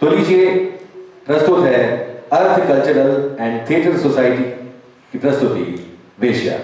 तो लीजिए, प्रस्तुत है अर्थ कल्चरल एंड थिएटर सोसाइटी की प्रस्तुति वेश्या।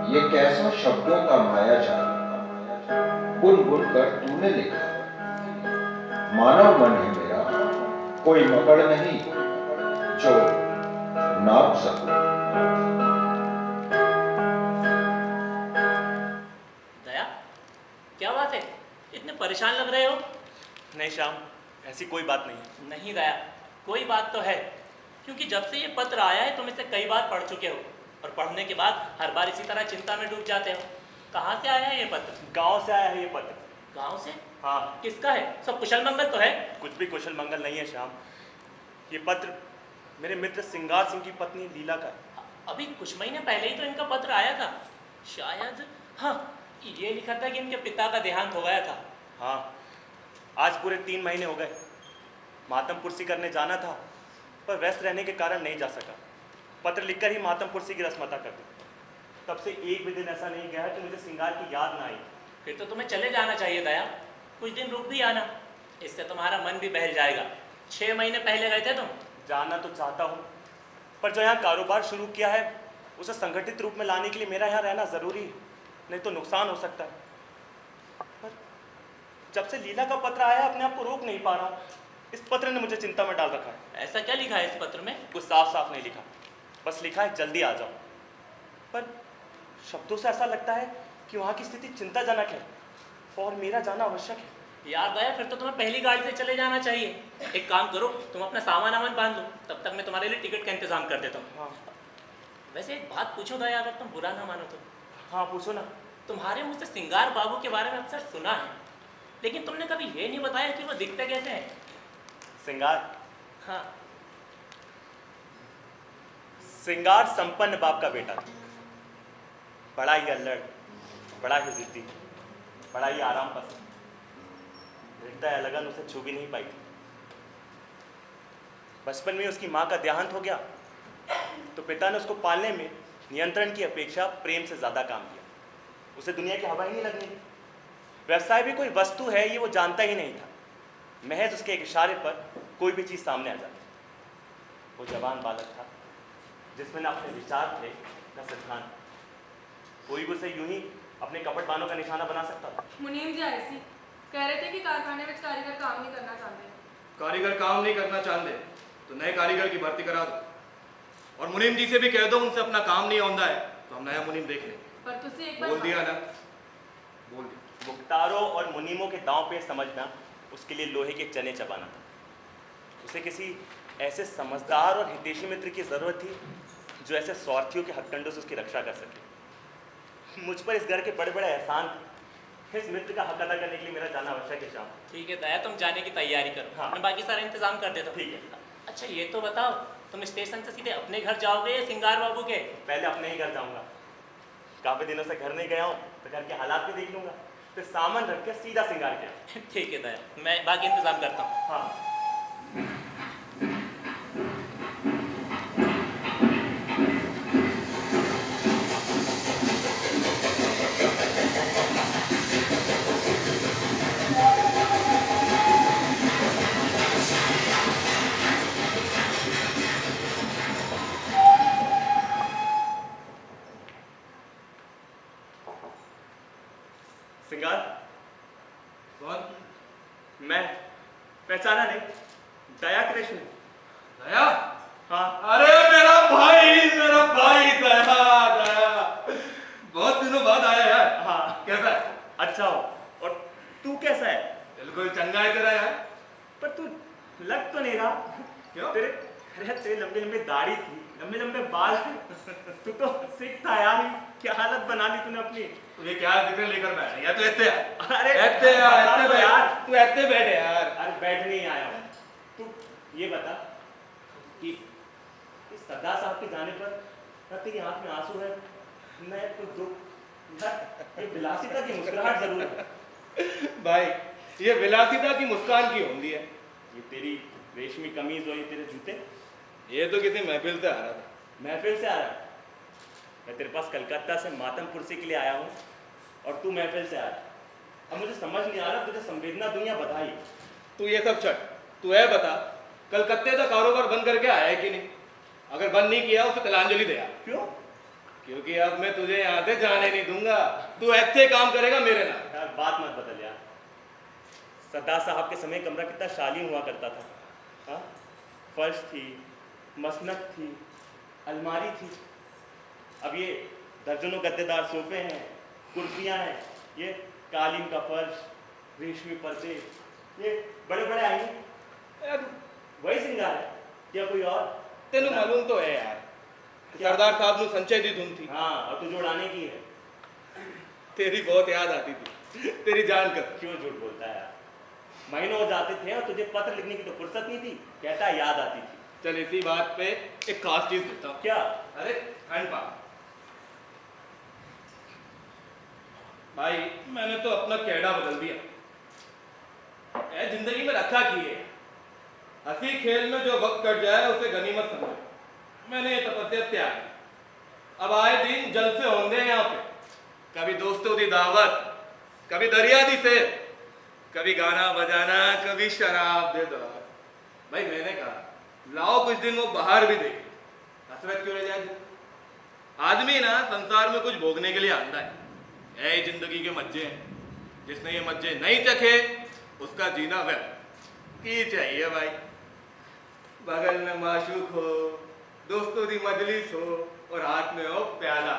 ये कैसा शब्दों का माया जाल बुन बुन कर तूने लिखा। मानव मन है मेरा, कोई मकड़ नहीं जो नाप सकूं। दया, क्या बात है? इतने परेशान लग रहे हो। नहीं श्याम, ऐसी कोई बात नहीं। नहीं दया, कोई बात तो है, क्योंकि जब से ये पत्र आया है तुम इसे कई बार पढ़ चुके हो और पढ़ने के बाद हर बार इसी तरह चिंता में डूब जाते हो। कहाँ से आया है ये पत्र? गांव से आया है ये पत्र। गांव से? हाँ। किसका है? सब कुशल मंगल तो है? कुछ भी कुशल मंगल नहीं है श्याम। ये पत्र मेरे मित्र सिंगार सिंह की पत्नी लीला का है। अभी कुछ महीने पहले ही तो इनका पत्र आया था शायद। हाँ, ये लिखा था कि इनके पिता का देहांत हो गया था। हाँ, आज पूरे 3 महीने हो गए। मातम पुरसी करने जाना था, पर व्यस्त रहने के कारण नहीं जा सका। पत्र लिखकर ही मातम पुरसी की रस्म अदा कर दी। तब से एक भी दिन ऐसा नहीं गया कि मुझे सिंगार की याद ना आई। फिर तो तुम्हें चले जाना चाहिए दया, कुछ दिन रुक भी आना, इससे तुम्हारा मन भी बहल जाएगा। 6 महीने पहले गए थे तुम। जाना तो चाहता हूँ, पर जो यहाँ कारोबार शुरू किया है उसे संगठित रूप में लाने के लिए मेरा यहाँ रहना ज़रूरी है, नहीं तो नुकसान हो सकता है। पर जब से लीला का पत्र आया अपने आप को रोक नहीं पा रहा। इस पत्र ने मुझे चिंता में डाल रखा है। ऐसा क्या लिखा है इस पत्र में? कुछ साफ साफ नहीं लिखा, बस लिखा है जल्दी आ जाओ। पर शब्दों से ऐसा लगता है कि वहाँ की स्थिति चिंताजनक है और मेरा जाना आवश्यक है। याद आया, फिर तो तुम्हें पहली गाड़ी से चले जाना चाहिए। एक काम करो, तुम अपना सामान वामान बांध लो, तब तक मैं तुम्हारे लिए टिकट का इंतजाम कर देता हूँ। हाँ वैसे एक बात पूछो दया, अगर तुम बुरा ना मानो तो। हाँ, पूछो ना। तुम्हारे मुझसे सिंगार बाबू के बारे में अक्सर सुना है, लेकिन तुमने कभी ये नहीं बताया कि वो दिखते कैसे हैं। सिंगार? हाँ। सिंगार संपन्न बाप का बेटा था। बड़ा ही अल्लड़, बड़ा ही जिद्दी, बड़ा ही आराम पसंद। हृदय लगन उसे छू भी नहीं पाई थी। बचपन में उसकी माँ का देहांत हो गया तो पिता ने उसको पालने में नियंत्रण की अपेक्षा प्रेम से ज़्यादा काम किया। उसे दुनिया की हवा ही नहीं लगने दी। व्यवसाय भी कोई वस्तु है ये वो जानता ही नहीं था। महज उसके एक इशारे पर कोई भी चीज़ सामने आ जाती। वो जवान बालक था जिसमें न अपने विचार थे न सिद्धांत। कोई भी उसे यूं ही अपने कपट बानों का निशाना बना सकता था। मुनीम जी आए सी कह रहे थे कि कारखाने में कारीगर काम नहीं करना चाहते। कारीगर काम नहीं करना चाहते तो नए कारीगर की भर्ती करा दो, और मुनीम जी से भी कह दो उनसे अपना काम नहीं आंदा है तो हम नया मुनीम देख लेंगे। पर तुझसे एक बार बोल दिया ना, बोल दिया। मुख्तारों और मुनीमों के दांव पे समझना उसके लिए लोहे के चने चबाना था। उसे किसी ऐसे समझदार और हितैषी मित्र की ज़रूरत थी जो ऐसे स्वार्थियों के हथकंडों से उसकी रक्षा कर सके। मुझ पर इस घर के बड़े बड़े एहसान थे। इस मित्र का हक अदा करने के लिए मेरा जाना आवश्यक है श्याम। ठीक है दया, तुम जाने की तैयारी करो। हाँ। मैं बाकी सारा इंतजाम कर देता हूँ। ठीक है। अच्छा ये तो बताओ, तुम स्टेशन से सीधे अपने घर जाओगे या सिंगार बाबू के? पहले अपने ही घर जाऊंगा। काफ़ी दिनों से घर नहीं गया हूँ तो घर के हालात भी देख लूंगा, फिर सामान रख के सीधा सिंगार गया। ठीक है दया, मैं बाकी इंतजाम करता हूँ। हाँ। सिंगार? कौन? मैं पहचाना नहीं? दया कृष्ण। दया? हाँ। अरे मेरा भाई दया, दया बहुत दिनों बाद आया यार। हाँ। कैसा है? अच्छा हो। और तू कैसा है? बिल्कुल चंगा है तेरा यार। पर तू लग तो नहीं रहा। क्यों? तेरे लंबी लंबी दाढ़ी थी, लंबे लंबे बाल तू तो सिख था यार, क्या हालत बना ली तूने अपनी। तुझे क्या जिक्र लेकर बैठ या तो ऐसे अरे ऐसे बता ऐसे तो बैठ यार। तू ऐसे बैठ यार। अरे बैठने ही आया हूँ। तू ये बता कि इस सरदार साहब के जाने पर ना तेरी आंख में आंसू है न कुछ दुख, ये विलासिता की मुस्कुराहट जरूर है। भाई ये विलासिता की मुस्कान की होती है। ये तेरी रेशमी कमीज और ये तेरे जूते, ये तो किसी महफिल से आ रहा था। महफिल से आ रहा है। मैं तेरे पास कलकत्ता से मातम कुर्सी के लिए आया हूँ और तू महफिल से आ रहा है। अब मुझे समझ नहीं आ रहा तुझे संवेदना दुनिया बधाई। तू ये सब छट, तू है बता कलकत्ते का कारोबार बंद करके आया है कि नहीं? अगर बंद नहीं किया उसे तिलांजलि दे आ। क्यों? क्योंकि अब मैं तुझे यहाँ से जाने नहीं दूंगा। तू ऐसे काम करेगा मेरे नाम। यार बात मत बदल यार। सरदार साहब के समय कमरा कितना शालीन हुआ करता था। हाँ, फर्श थी, मसनद थी, अलमारी थी। अब ये दर्जनों गद्देदार सोफे हैं, कुर्सियां हैं, ये कालीन का फर्श, रेशमी पर्दे, ये बड़े बड़े आईने। यार वही श्रृंगार है या कोई और? तेनू मालूम तो है यार, सरदार साहब ने संचय दी धुन थी। हाँ, और तुझे उड़ाने की है। तेरी बहुत याद आती थी, तेरी जान कर। क्यों झूठ बोलता है यार? महीनों हो जाते थे और तुझे पत्र लिखने की तो फुर्सत नहीं थी, कहता याद आती थी। चल इसी बात पे एक खास चीज देता हूँ। क्या? अरे हैंड पा भाई, मैंने तो अपना कैडा बदल दिया। ए जिंदगी में रखा की है, हंसी खेल में जो वक्त कट जाए उसे गनीमत समझो। मैंने ये तपस्या त्याग की। अब आए दिन जलसे होंगे यहाँ पे, कभी दोस्तों की दावत, कभी दरिया दी से, कभी गाना बजाना, कभी शराब दे दो। भाई मैंने कहा लाओ कुछ दिन वो बाहर भी देख, हसरत क्यों रह जाएगी? आदमी ना संसार में कुछ भोगने के लिए आता है। ऐ जिंदगी के मज्जे हैं, जिसने ये मज्जे नहीं चखे उसका जीना व्यर्थ। की चाहिए भाई, बगल में माशूक हो, दोस्तों की मजलिस हो और हाथ में हो प्याला।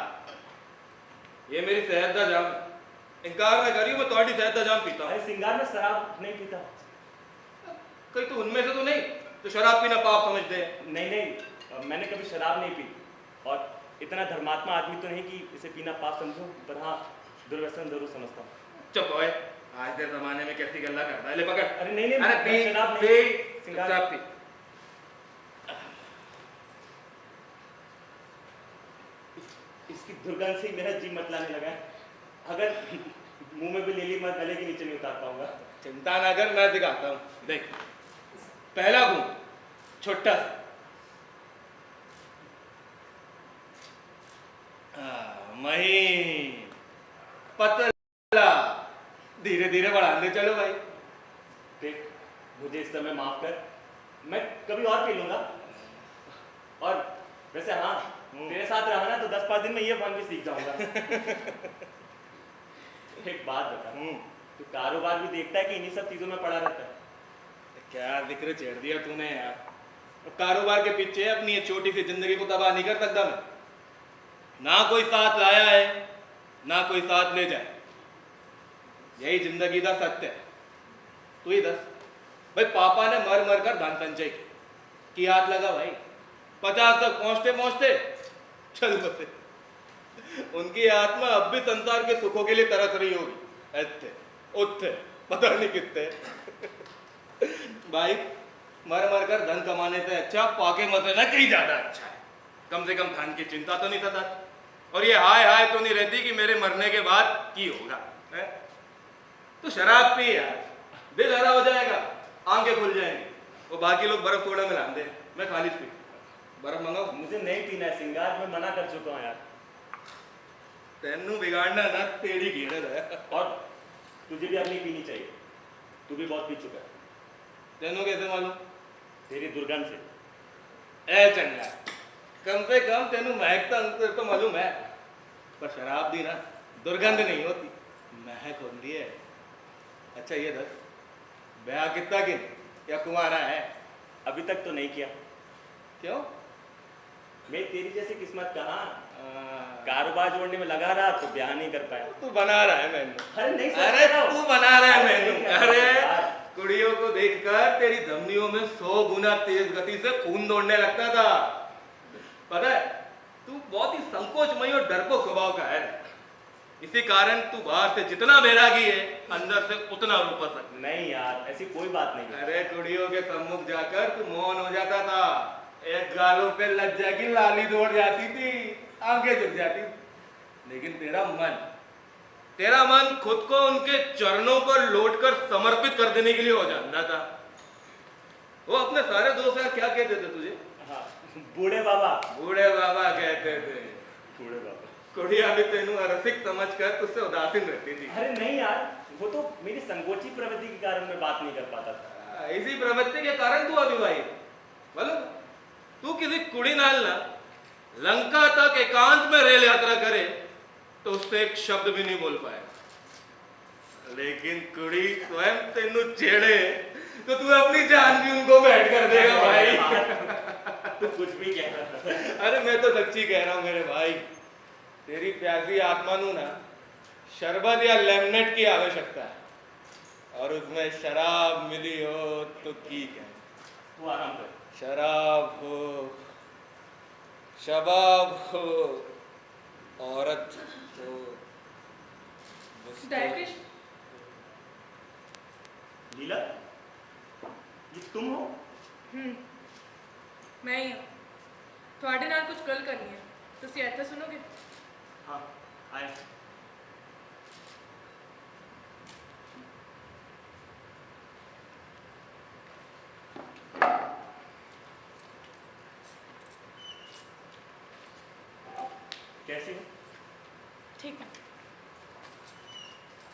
ये मेरी सेहत का जाम, इनकार ना करियो, मैं तुम्हारी सेहत का जाम पीता हूँ। अरे श्रृंगार में शराब नहीं पीता। कहीं तो उनमें से तो नहीं तो शराब पीना पाप समझते हैं। नहीं नहीं, मैंने कभी शराब नहीं पी और इतना धर्मात्मा आदमी तो नहीं कि इसे पीना पाप समझूं, पर हाँ दुर्व्यसन जरूर समझता हूँ। चुप हो, आज के जमाने में कैसी गल्ला करता है? ले पकड़। अरे नहीं नहीं, अरे मैं पी शराब पी, नहीं, श्रृंगार। चुपचाप पी। इसकी दुर्गंध से ही मेरा जी मतलाने लगा है। अगर मुंह में भी ले ली, मैं गले के नीचे नहीं उतार पाऊंगा। चिंता ना कर, मैं दिखाता हूँ। देख, पहला गुण छोटा सा, महीन पतला, धीरे धीरे बढ़ाते चलो भाई। देख, मुझे इस समय माफ कर, मैं कभी और पी लूंगा। और वैसे हाँ, तेरे साथ रहा ना तो 10-5 दिन में ये फन भी सीख जाऊंगा। एक बात बता, तू कारोबार भी देखता है कि इन्हीं सब चीजों में पड़ा रहता है? क्या जिक्र छेड़ दिया तूने यार। कारोबार के पीछे अपनी ये छोटी सी जिंदगी को तबाह नहीं कर सकता मैं। ना कोई साथ लाया है, ना कोई साथ ले जाए। यही जिंदगी का सत्य है। तू ही दस भाई, पापा ने मर मर कर धन संचय की हाथ लगा भाई, 50 तक पहुंचते पहुंचते चल बसे। उनकी आत्मा अब भी संसार के सुखों के लिए तरस रही होगी। ऐसे उत्थे पता नहीं कितने भाई, मर मर कर धन कमाने से अच्छा पाके मसे ना कहीं ज्यादा अच्छा है। कम से कम धन की चिंता तो नहीं सताती, और ये हाय हाय तो नहीं रहती कि मेरे मरने के बाद की होगा है? तो शराब पी यार, दिल हरा हो जाएगा, आंखें खुल जाएंगी। वो बाकी लोग बर्फ थोड़ा मिला दे, मैं खाली पी। बर्फ मंगाओ? मुझे नहीं पीना है श्रृंगार, मैं मना कर चुका हूँ यार। तेनू बिगाड़ना ना तेरी घेरत है। और तुझे भी अब नहीं पीनी चाहिए, तू भी बहुत पी चुका है। तेनू कैसे मालूम? तेरी दुर्गंध से। ए चंगा, कम से कम तेनू महकता अंतर तो मालूम है, पर शराब दी ना दुर्गंध नहीं होती, महक होती है। अच्छा ये दस, ब्याह कितना किन या कुंवारा है? अभी तक तो नहीं किया। क्यों? मैं तेरी जैसी किस्मत कहाँ, कारोबार जोड़ने में लगा रहा तो ब्याह नहीं कर पाया। तू बना रहा है मैनू। अरे नहीं, अरे तू बना रहा है अरे मैनू। नहीं, अरे कुड़ियों को देखकर तेरी धमनियों में 100 गुना तेज गति से खून दौड़ने लगता था। पता है तू बहुत ही संकोचमयी और डरपोक स्वभाव का है। इसी कारण तू बाहर से जितना बैरागी है अंदर से उतना रूपसक। नहीं यार, ऐसी कोई बात नहीं। अरे कुड़ियों के सम्मुख जाकर तू मौन हो जाता था, एक गालों पे लज्जा की लाली दौड़ जाती थी, आंखें झुक जाती, लेकिन तेरा मन खुद को उनके चरणों पर लौटकर समर्पित कर देने के लिए हो जाता था। वो अपने सारे दोस्त यार क्या कहते थे तुझे? हाँ, बूढ़े बाबा कहते थे। बूढ़े बाबा। कुड़िया भी तेनू अरसिक समझकर तुझसे उदासीन रहती थी। अरे नहीं यार, वो तो मेरी संकोची प्रवृत्ति के कारण मैं बात नहीं कर पाता था। इसी प्रवृत्ति के कारण तू अविवाहित। बोलो तू किसी कुड़ी नाल ना लंका तक एकांत में रेल यात्रा करे तो उससे एक शब्द भी नहीं बोल पाए, लेकिन कुड़ी स्वयं तेनू छेड़े तो तू अपनी जान भी उनको भेंट कर देगा भाई। तू कुछ भी कह रहा था। अरे मैं तो सच्ची कह रहा हूं मेरे भाई, तेरी प्यासी आत्मा नू ना शरबत या लेमनेट की आवश्यकता है, और उसमें शराब मिली हो तो ठीक है। तू आराम कर। शराब हो, शबाब हो, औरत हो, डायकृष्ण, लीला, ये तुम हो? मैं ही हूँ। थोड़े नाल कुछ गल करनी है, तुसी इत्थे सुनोगे? हाँ, आए। कैसी हो? ठीक है।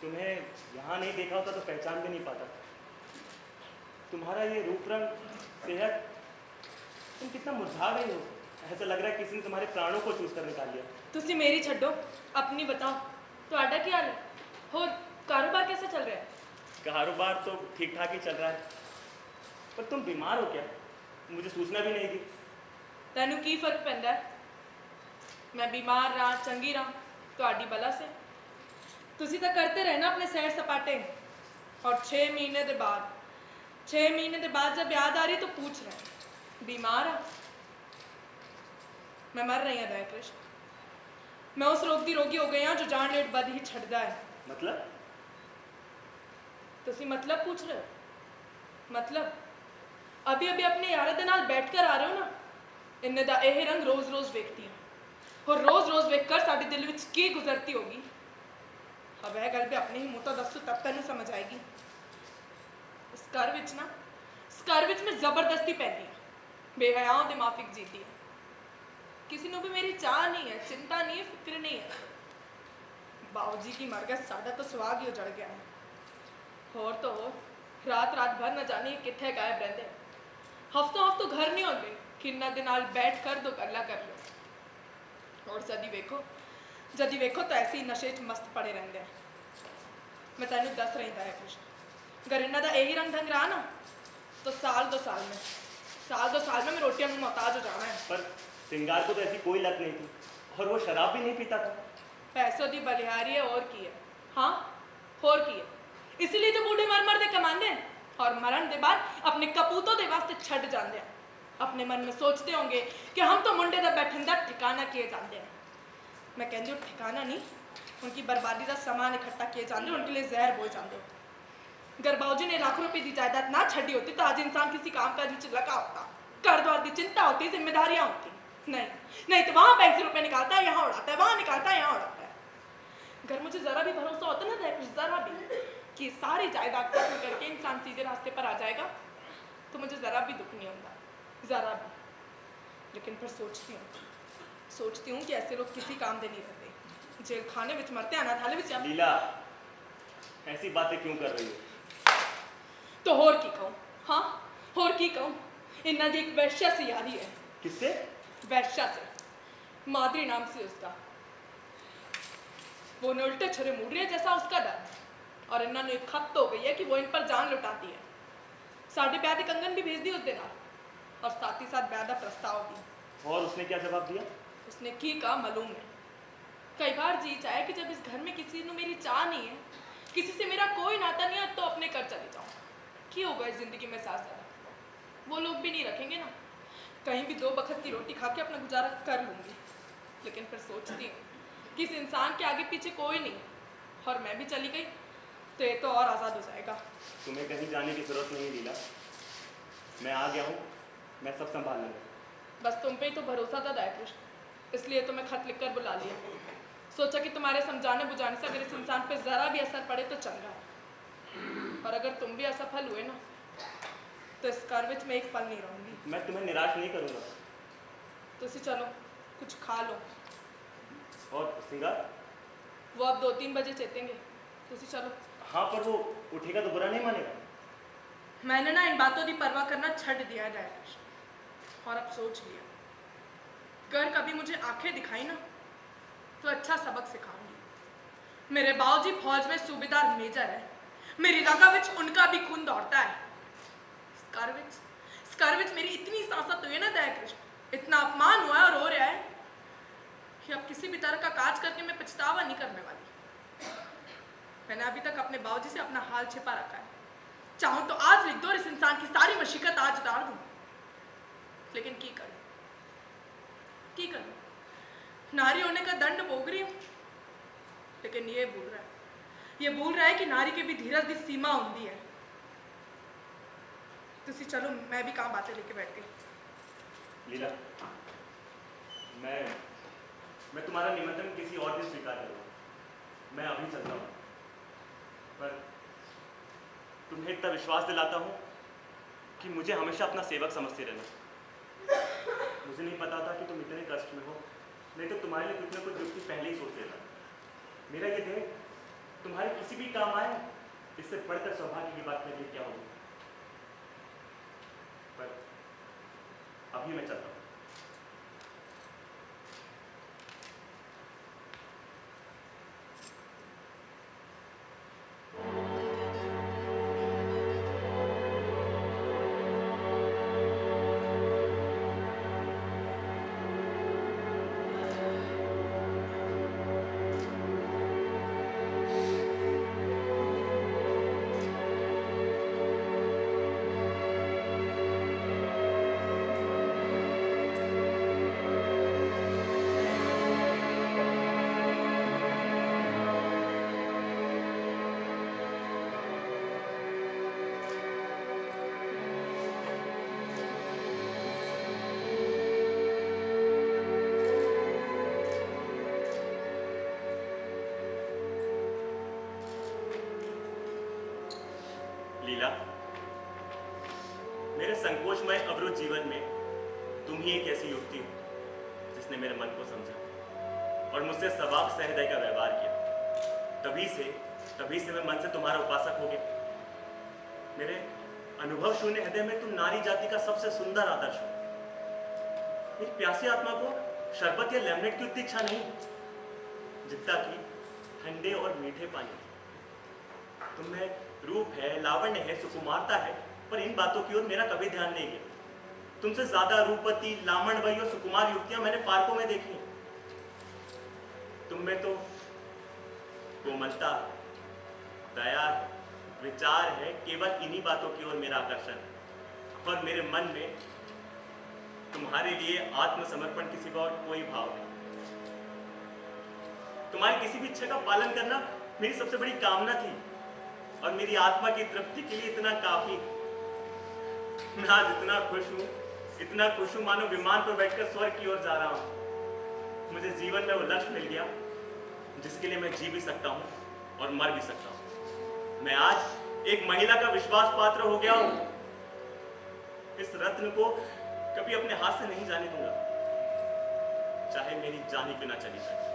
तुम्हें यहाँ नहीं देखा होता तो पहचान भी नहीं पाता। तुम्हारा ये रूप रंग, सेहत, तुम कितना मुरझा गई हो। ऐसा लग रहा है किसी ने तुम्हारे प्राणों को चूस कर निकाल लिया। तुसी मेरी छड्डो, अपनी बताओ। ਤੁਹਾਡਾ ਕੀ ਹਾਲ ਹੈ? ਹੋਰ कारोबार कैसे चल रहा है? कारोबार तो ठीक ठाक ही चल रहा है, पर तुम बीमार हो क्या? मुझे सूचना भी नहीं दी। ਤੈਨੂੰ ਕੀ फर्क पैंदा है? मैं बीमार रहा चंगी रहा ਤੁਹਾਡੀ बला से। तुसी तो करते रहे ना अपने सैर सपाटे, और 6 महीने के बाद जब याद आ रही तो पूछ रहे बीमार है। मैं मर रही हूँ दयाकृष्ण, मैं उस रोग दी रोगी हो गई हाँ जो जान लेट बद ही छड़दा है। मतलब? तुसी मतलब पूछ रहे हो? मतलब अभी अभी अपने यार दे नाल बैठ कर आ रहे हो ना, इन्ने दा यह रंग रोज रोज वेखती है, और रोज रोज वेख कर साडे दिल विच की गुजरती होगी। अब वह गल भी अपने ही मुंह तो दसो तब तेनू समझ आएगी। इस घर विच ना, इस घर विच मैं जबरदस्ती पैंदी है, बेहयाओं दे माफिक जीती है। किसी को भी मेरी चाह नहीं है, चिंता नहीं है, फिक्र नहीं है। बाबूजी की मर गए, साडा तो सुहाग ही उजड़ गया है। और तो और रात रात भर न जाने कितने गायब रहते, हफ्तों घर नहीं होते, किन्ना दिन नाल बैठ कर दो गल्ला कर लो, और जदी वेखो तो ऐसे ही नशे च मस्त पड़े रहते हैं। मैं तेन दस रही था कृष्ण, अगर इन्हों का यही रंग ढंग रहा ना तो साल दो साल में मैं रोटियां में मोहताज हो जाना है। पर सिंगार को तो ऐसी कोई लत नहीं थी, और वो शराब भी नहीं पीता था। पैसों की बलिहारी है और की है। हाँ और की है, इसलिए तो बूढ़े मर दे कमाते हैं, और मरण के बाद अपने कपूतों के वास्ते छड़ जाते हैं। अपने मन में सोचते होंगे कि हम तो मुंडे का बैठन का ठिकाना किए जाते हैं। मैं कहती हूँ ठिकाना नहीं, उनकी बर्बादी का सामान इकट्ठा किए जाते, उनके लिए जहर बोए जाते हो। अगर बाबूजी ने लाखों रुपए की जायदाद ना छड़ी होती तो आज इंसान किसी काम काज में लगा होता, घर द्वार की चिंता होती, जिम्मेदारियां होती। नहीं तो वहां बैंक से रुपए निकालता है, यहाँ उड़ाता है, वहां निकालता है, यहाँ उड़ाता है। अगर मुझे जरा भी भरोसा होता ना जरा भी कि सारी जायदाद खत्म करके इंसान सीधे रास्ते पर आ जाएगा, तो मुझे जरा भी दुख नहीं होता, जरा भी। लेकिन फिर सोचती हूँ कि ऐसे लोग किसी काम दे नहीं रहते, जेल खाने में मरते, अनाथालय में। लीला, ऐसी बातें क्यों कर रही हो? तो होर की कहूँ? हाँ होर की कहूँ, इन्ना दी एक वैश्या से यारी है। किससे? वैश्या से, माधुरी नाम से उसका। वो ने उल्टे छुरे मुड़ रही है जैसा उसका डर, और इन्होंने एक खत तो हो गई है कि वो इन पर जान लुटाती है। साढ़े ब्याह की कंगन भी भेज दी उस दिन, और साथ ही साथ ब्याह का प्रस्ताव भी। और उसने क्या जवाब दिया? उसने की कहा मालूम है, कई बार जी चाहे कि जब इस घर में किसी ने मेरी चाह नहीं है, किसी से मेरा कोई नाता नहीं है, तो अपने घर चले जाऊँ। की होगा इस जिंदगी में साथ, वो लोग भी नहीं रखेंगे ना, कहीं भी 2 वक्त की रोटी खा के अपना गुजारा कर लूँगी, लेकिन फिर सोचती हूँ कि इस इंसान के आगे पीछे कोई नहीं, और मैं भी चली गई तो ये तो और आज़ाद हो जाएगा। तुम्हें कहीं जाने की जरूरत नहीं लीला, मैं आ गया हूँ, मैं सब संभाल लूँगा। बस तुम पे ही तो भरोसा था दया कृष्ण, इसलिए तो मैं खत लिखकर बुला लिया। सोचा कि तुम्हारे समझाने बुझाने से अगर इस इंसान पे ज़रा भी असर पड़े तो चंगा है, और अगर तुम भी असफल हुए ना तो इस घर में मैं एक पल नहीं रहूँगी। मैं तुम्हें निराश नहीं करूँगा। तो इसी चलो कुछ खा लो, और सिंगार? वो अब 2-3 बजे चेतेंगे, तो इसी चलो। हाँ, पर वो उठेगा तो बुरा नहीं मानेगा। मैंने ना इन बातों की परवाह करना छੱਡ दिया है दया कृष्ण, और अब सोच लिया अगर कभी मुझे आंखें दिखाई ना तो अच्छा सबक सिखाऊंगी। मेरे बाऊजी फौज में सूबेदार मेजर है, मेरी रगा विच उनका भी खून दौड़ता है। इस घर विच मेरी इतनी सांसत हुई है ना दया कृष्ण, इतना अपमान हुआ है और हो रहा है कि अब किसी भी तरह का काज करके मैं पछतावा नहीं करने वाली। मैंने अभी तक अपने बाऊजी से अपना हाल छिपा रखा है, चाहूं तो आज लिख दो और इस इंसान की सारी मुसीबत आज उतार दूं, लेकिन की करूं? नारी होने का दंड भोग रही हूं, लेकिन ये भूल रहा है कि नारी के भी धीरज की सीमा होती है। तुसी चलो, मैं भी कहाँ बातें लेके बैठ गई। लीला, मैं तुम्हारा निमंत्रण किसी और दिन स्वीकार करूँगा। मैं अभी चलता हूँ, पर तुम्हें इतना विश्वास दिलाता हूँ कि मुझे हमेशा अपना सेवक समझते रहना। मुझे नहीं पता था कि तुम इतने कष्ट में हो, नहीं तो तुम्हारे लिए कुछ न कुछ युक्ति पहले ही सोच लेता। मेरा ये देह तुम्हारे किसी भी काम आए, इससे बढ़कर सौभाग्य की बात मेरे लिए क्या होगी। पर अभी मैं चलता हूँ। लीला, मेरे संकोचमय अवरुद्ध जीवन में तुम ही एक ऐसी युक्ति हो जिसने मेरे मन को समझा और मुझसे सवाब सहृदय का व्यवहार किया। तभी से मैं मन से तुम्हारा उपासक हो गया। मेरे अनुभव शून्य हृदय में तुम नारी जाति का सबसे सुंदर आदर्श हो। मेरी प्यासी आत्मा को शरबत या लेमनेट की उतनी इच्छा नहीं, जितना कि ठंडे और मीठे पानी। तुम में रूप है, लावण्य है, सुकुमारता है, पर इन बातों की ओर मेरा कभी ध्यान नहीं गया। तुमसे ज्यादा रूपवती, लावण्यमयी और सुकुमार युक्तियां मैंने पार्कों में देखी। तुम में तो कोमलता, दया है, विचार है, केवल इन्हीं बातों की ओर मेरा आकर्षण है। और मेरे मन में तुम्हारे लिए आत्मसमर्पण के सिवा और कोई भाव नहीं। तुम्हारी किसी भी इच्छा का पालन करना मेरी सबसे बड़ी कामना थी, और मेरी आत्मा की तृप्ति के लिए इतना काफी। मैं आज इतना खुश हूं मानो विमान पर बैठकर स्वर्ग की ओर जा रहा हूं। मुझे जीवन में वो लक्ष्य मिल गया जिसके लिए मैं जी भी सकता हूं और मर भी सकता हूं। मैं आज एक महिला का विश्वास पात्र हो गया हूं। इस रत्न को कभी अपने हाथ से नहीं जाने दूंगा, चाहे मेरी जान ही क्यों ना चली जाए।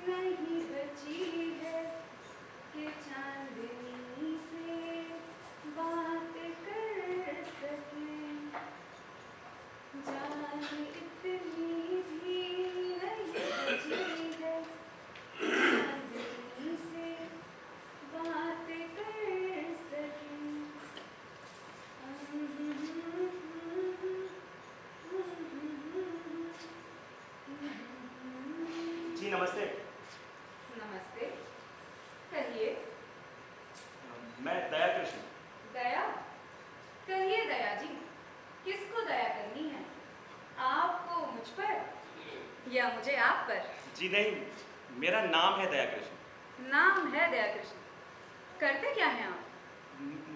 नहीं बची है कि चांदनी से बात कर जी नहीं, मेरा नाम है दया कृष्ण। नाम है दया कृष्ण। करते क्या हैं आप?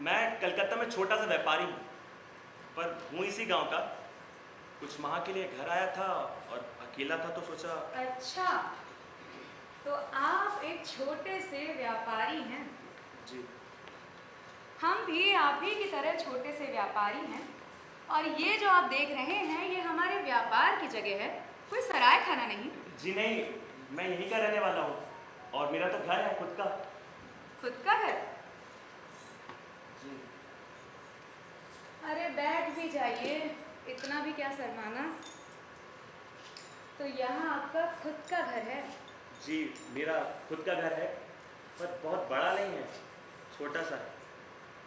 मैं कलकत्ता में छोटा सा व्यापारी हूँ, पर हूँ इसी गांव का। कुछ माह के लिए घर आया था और अकेला था तो सोचा। अच्छा, तो आप एक छोटे से व्यापारी हैं। जी हम भी आप ही की तरह छोटे से व्यापारी हैं, और ये जो आप देख रहे हैं ये हमारे व्यापार की जगह है, कोई सराय खाना नहीं। जी नहीं, मैं यहीं का रहने वाला हूँ और मेरा तो घर है खुद का। खुद का घर? जी अरे बैठ भी जाइए, इतना भी क्या शर्माना। तो यहाँ आपका खुद का घर है? जी, मेरा खुद का घर है, पर बहुत बड़ा नहीं है, छोटा सा है।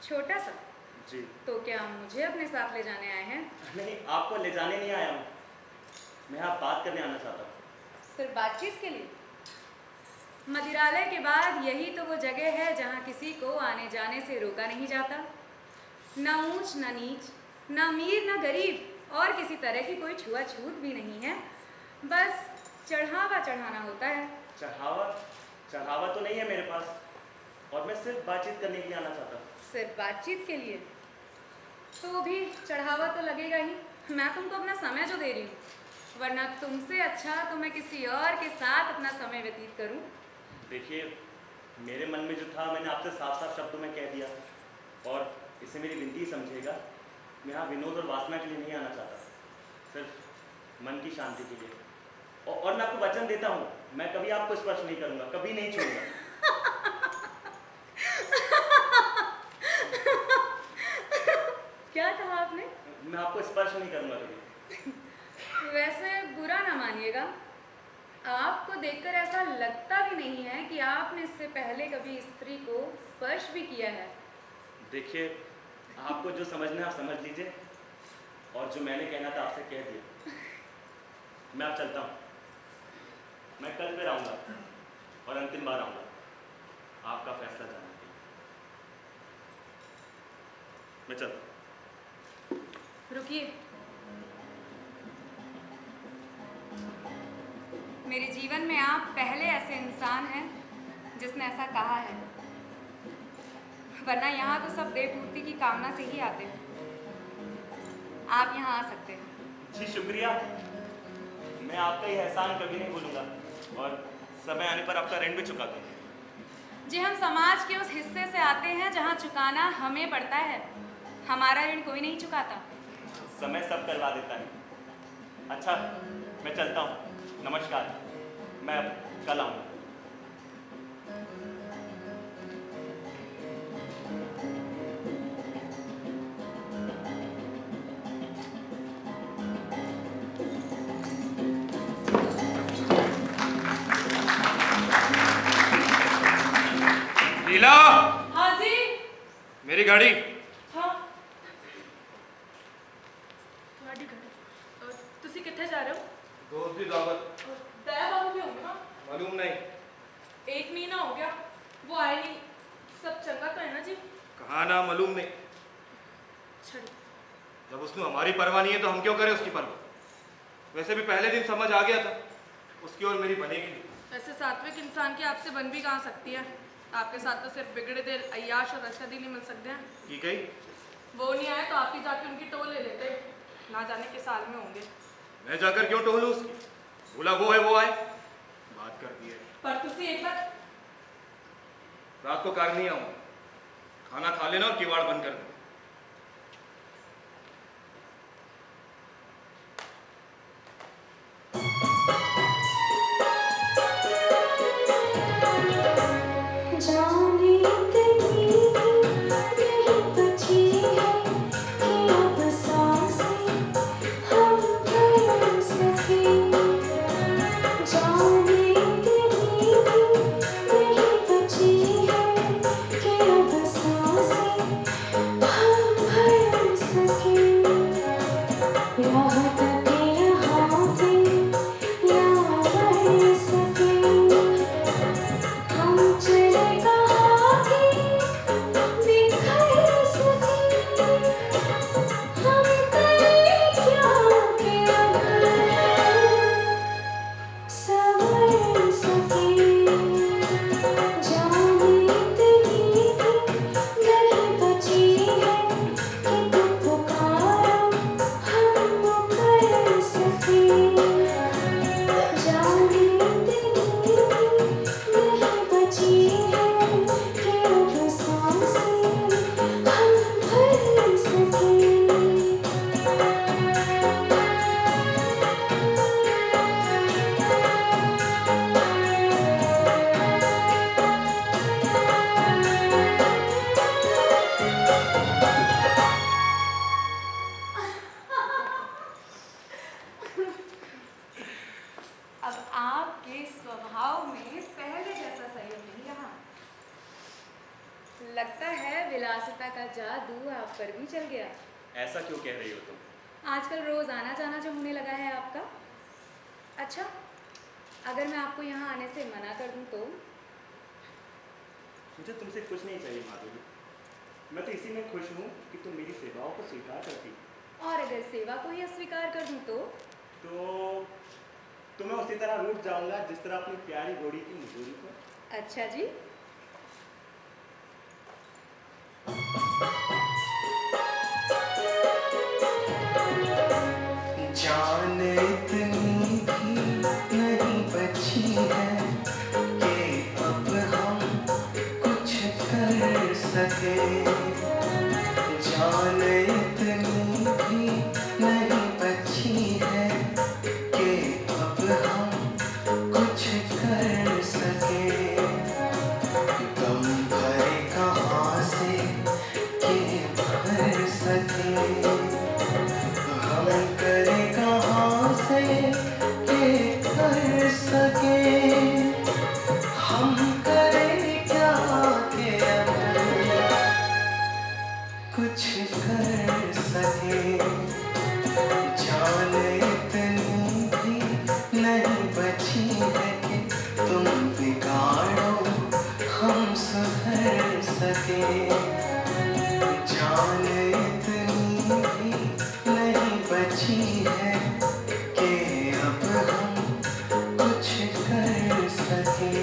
छोटा सा? जी तो क्या मुझे अपने साथ ले जाने आए हैं? नहीं, आपको ले जाने नहीं आया हूँ, मैं यहाँ बात करने आना चाहता हूँ। सिर्फ बातचीत के लिए? मदिरालय के बाद यही तो वो जगह है जहाँ किसी को आने जाने से रोका नहीं जाता। न ऊंच न नीच, न अमीर न गरीब, और किसी तरह की कोई छुआछूत भी नहीं है। बस चढ़ावा चढ़ाना होता है। चढ़ावा तो नहीं है मेरे पास, और मैं सिर्फ बातचीत करने के लिए आना चाहता हूँ। सिर्फ बातचीत के लिए? तो भी चढ़ावा तो लगेगा ही। मैं तुमको अपना समय जो दे रही हूँ, वरना तुमसे अच्छा तो मैं किसी और के साथ अपना समय व्यतीत करूँ। देखिए, मेरे मन में जो था मैंने आपसे साफ साफ शब्दों में कह दिया, और इसे मेरी विनती समझिएगा। मैं यहाँ विनोद और वासना के लिए नहीं आना चाहता, सिर्फ मन की शांति के लिए। और मैं आपको वचन देता हूँ, मैं कभी आपको स्पर्श नहीं करूँगा, कभी नहीं छूऊंगा। क्या कहा आपने? मैं आपको स्पर्श नहीं करूँगा कभी। वैसे बुरा ना मानिएगा, आपको देखकर ऐसा लगता भी नहीं है कि आपने इससे पहले कभी स्त्री को स्पर्श भी किया है। देखिए, आपको जो समझना है आप समझ लीजिए, और जो मैंने कहना था आपसे कह दिया। मैं अब चलता हूँ, मैं कल फिर आऊँगा और अंतिम बार आऊँगा आपका फैसला जानने के लिए। मैं चलता हूँ। रुकिए, मेरे जीवन में आप पहले ऐसे इंसान हैं जिसने ऐसा कहा है, वरना यहाँ तो सब देवपूर्ति की कामना से ही आते हैं। आप यहाँ आ सकते हैं। जी शुक्रिया, मैं आपका ये एहसान कभी नहीं भूलूंगा, और समय आने पर आपका ऋण भी चुका दूंगा। जी, हम समाज के उस हिस्से से आते हैं जहाँ चुकाना हमें पड़ता है, हमारा ऋण कोई नहीं चुकाता। समय सब करवा देता है। अच्छा, मैं चलता हूँ, नमस्कार, मैं अब कल आऊँगा। लीला, हाँ जी। मेरी गाड़ी। हाँ, गाड़ी तुसी कितने जा रहे हो? दोस्त की दावत। दया बाबू भी होंगे ना? मालूम नहीं। 1 महीना हो गया, वो आए नहीं। सब चंगा तो है ना जी? कहा ना मालूम नहीं। छड़ी। जब उसको हमारी परवाह नहीं है तो हम क्यों करें उसकी परवाह। वैसे भी पहले दिन समझ आ गया था उसकी और मेरी बनेगी नहीं। वैसे सात्विक इंसान की आपसे बन भी कहाँ सकती है? आपके साथ तो सिर्फ बिगड़े दिल अय्याश और रशदी मिल सकते हैं। ठीक है, वो नहीं आए तो आप ही जाके उनकी टोल ले लेते, ना जाने किस साल में होंगे। मैं जाकर क्यों टोलूं उसकी? बोला वो है वो आए, बात कर दी है। पर तुसी एक बार रात को कार नहीं आऊंगा, खाना खा लेना और किवाड़ बंद कर देना। जाने तेरी यही बची है कि अब सांसें हम भर सके। जाने तेरी यही बची है कि अब सांसें लगता है विलासिता का जादू आप पर भी चल गया। ऐसा क्यों कह रही हो तुम? आजकल रोज आना जाना जो होने लगा है आपका। अच्छा, अगर मैं आपको यहाँ आने से मना कर दूँ तो? मुझे तुमसे कुछ नहीं चाहिए माधुरी। मैं तो इसी में खुश हूँ कि तुम मेरी सेवाओं को स्वीकार करती। और अगर सेवा को ही अस्वीकार कर दूँ तो? तो मैं उसी तरह रूठ जाऊंगा जिस तरह अपनी प्यारी घोड़ी की मजदूरी को। अच्छा जी। जान इतनी भी नहीं बची है कि अब हम कुछ कर सके। जान इतनी भी नहीं बची है कि अब हम कुछ कर सके। दम भरे कहाँ से कि भर सके। हम करे कहाँ से कि कर सके। हम करे क्या के अंदर कुछ कर सके। जान इतनी भी नहीं बची है कि तुम बिगाड़ो हम सुधर सके। जान इतनी भी नहीं बची है कि अब हम कुछ कर सके।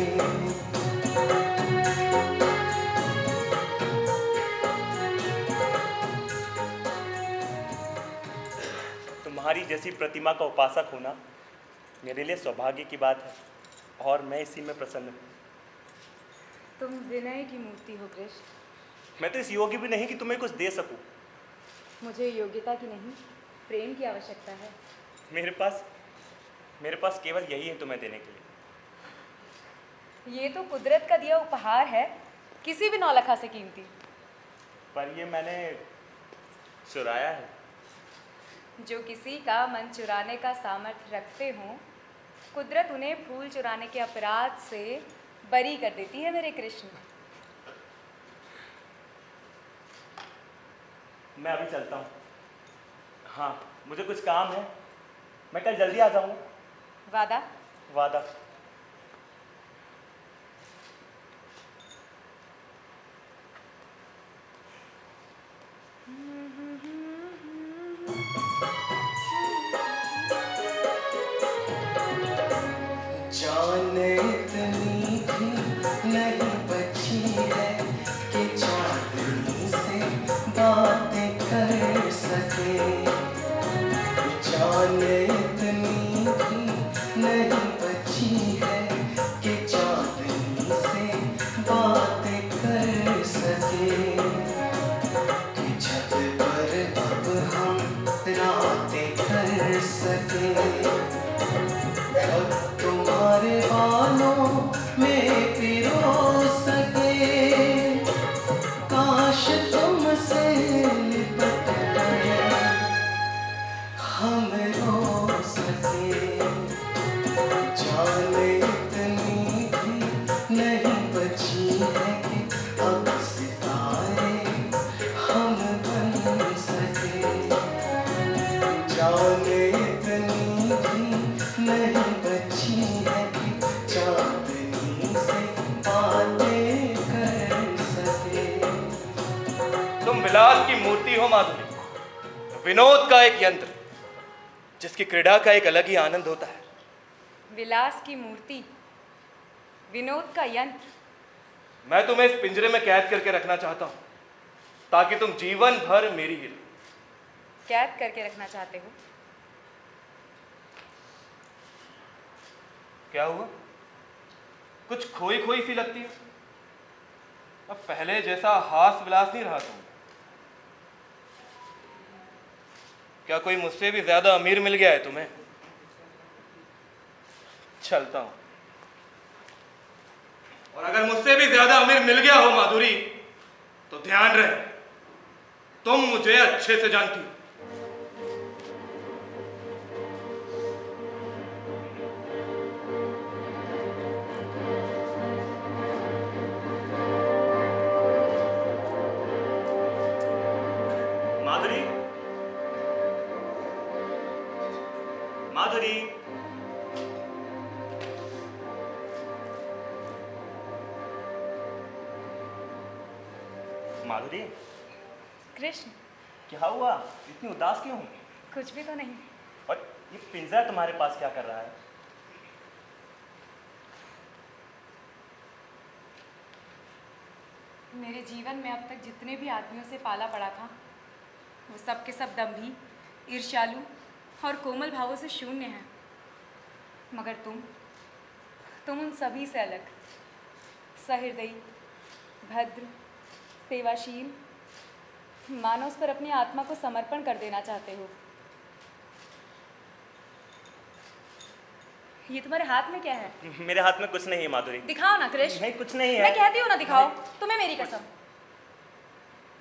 तुम्हारी जैसी प्रतिमा का उपासक होना मेरे लिए सौभाग्य की बात है और मैं इसी में प्रसन्न हूँ। तुम विनय की मूर्ति हो कृष्ण। मैं तो इस योग्य भी नहीं कि तुम्हें कुछ दे सकूं। मुझे योग्यता की नहीं, प्रेम की आवश्यकता है। मेरे पास केवल यही है तुम्हें देने के लिए। ये तो कुदरत का दिया उपहार है, किसी भी नौलखा से कीमती। पर ये मैंने चुराया है। जो किसी का मन चुराने का सामर्थ्य रखते हों, कुदरत उन्हें फूल चुराने के अपराध से बरी कर देती है मेरे कृष्ण। मैं अभी चलता हूँ। हाँ, मुझे कुछ काम है। मैं कल जल्दी आ जाऊँगा। वादा? वादा। जान इतनी भी नहीं बची है कि चांदनी से बातें कर सके। जान इतनी भी नहीं बची है कि चांदनी से बातें कर सके। कि छत पर अब हम रातें कर सके। अब तुम्हारे बालों में पिरो सके। काश तुमसे लिपट गए हम रो सके। जान इतनी भी नहीं बची है कि अब सितारे हम बन सके। जान इतनी भी नहीं बची है कि चांदनी से बातें कर सके। तुम विलास की मूर्ति हो माधुरी, विनोद का एक यंत्र जिसकी क्रीड़ा का एक अलग ही आनंद होता है। विलास की मूर्ति, विनोद का यंत्र। मैं तुम्हें इस पिंजरे में कैद करके रखना चाहता हूं ताकि तुम जीवन भर मेरी ही रहो। कैद करके रखना चाहते हो? क्या हुआ? कुछ खोई खोई सी लगती है। अब पहले जैसा हास विलास नहीं रहा तुम। क्या कोई मुझसे भी ज्यादा अमीर मिल गया है तुम्हें? चलता हूं। और अगर मुझसे भी ज्यादा अमीर मिल गया हो माधुरी, तो ध्यान रहे, तुम मुझे अच्छे से जानती हो। माधुरी, माधुरी, कृष्ण, क्या हुआ? इतनी उदास क्यों? कुछ भी तो नहीं। और ये पिंजरा तुम्हारे पास क्या कर रहा है? मेरे जीवन में अब तक जितने भी आदमियों से पाला पड़ा था, वो सब के सब दम्भी, ईर्ष्यालु और कोमल भावों से शून्य हैं। मगर तुम उन सभी से अलग, सहृदयी, भद्र, सेवाशील, मानो उस पर अपनी आत्मा को समर्पण कर देना चाहते हो। ये तुम्हारे हाथ में क्या है? मेरे हाथ में कुछ नहीं है माधुरी। दिखाओ ना कृष्ण। नहीं, कुछ नहीं है। मैं कहती हूँ ना दिखाओ, तुम्हें मेरी कसम।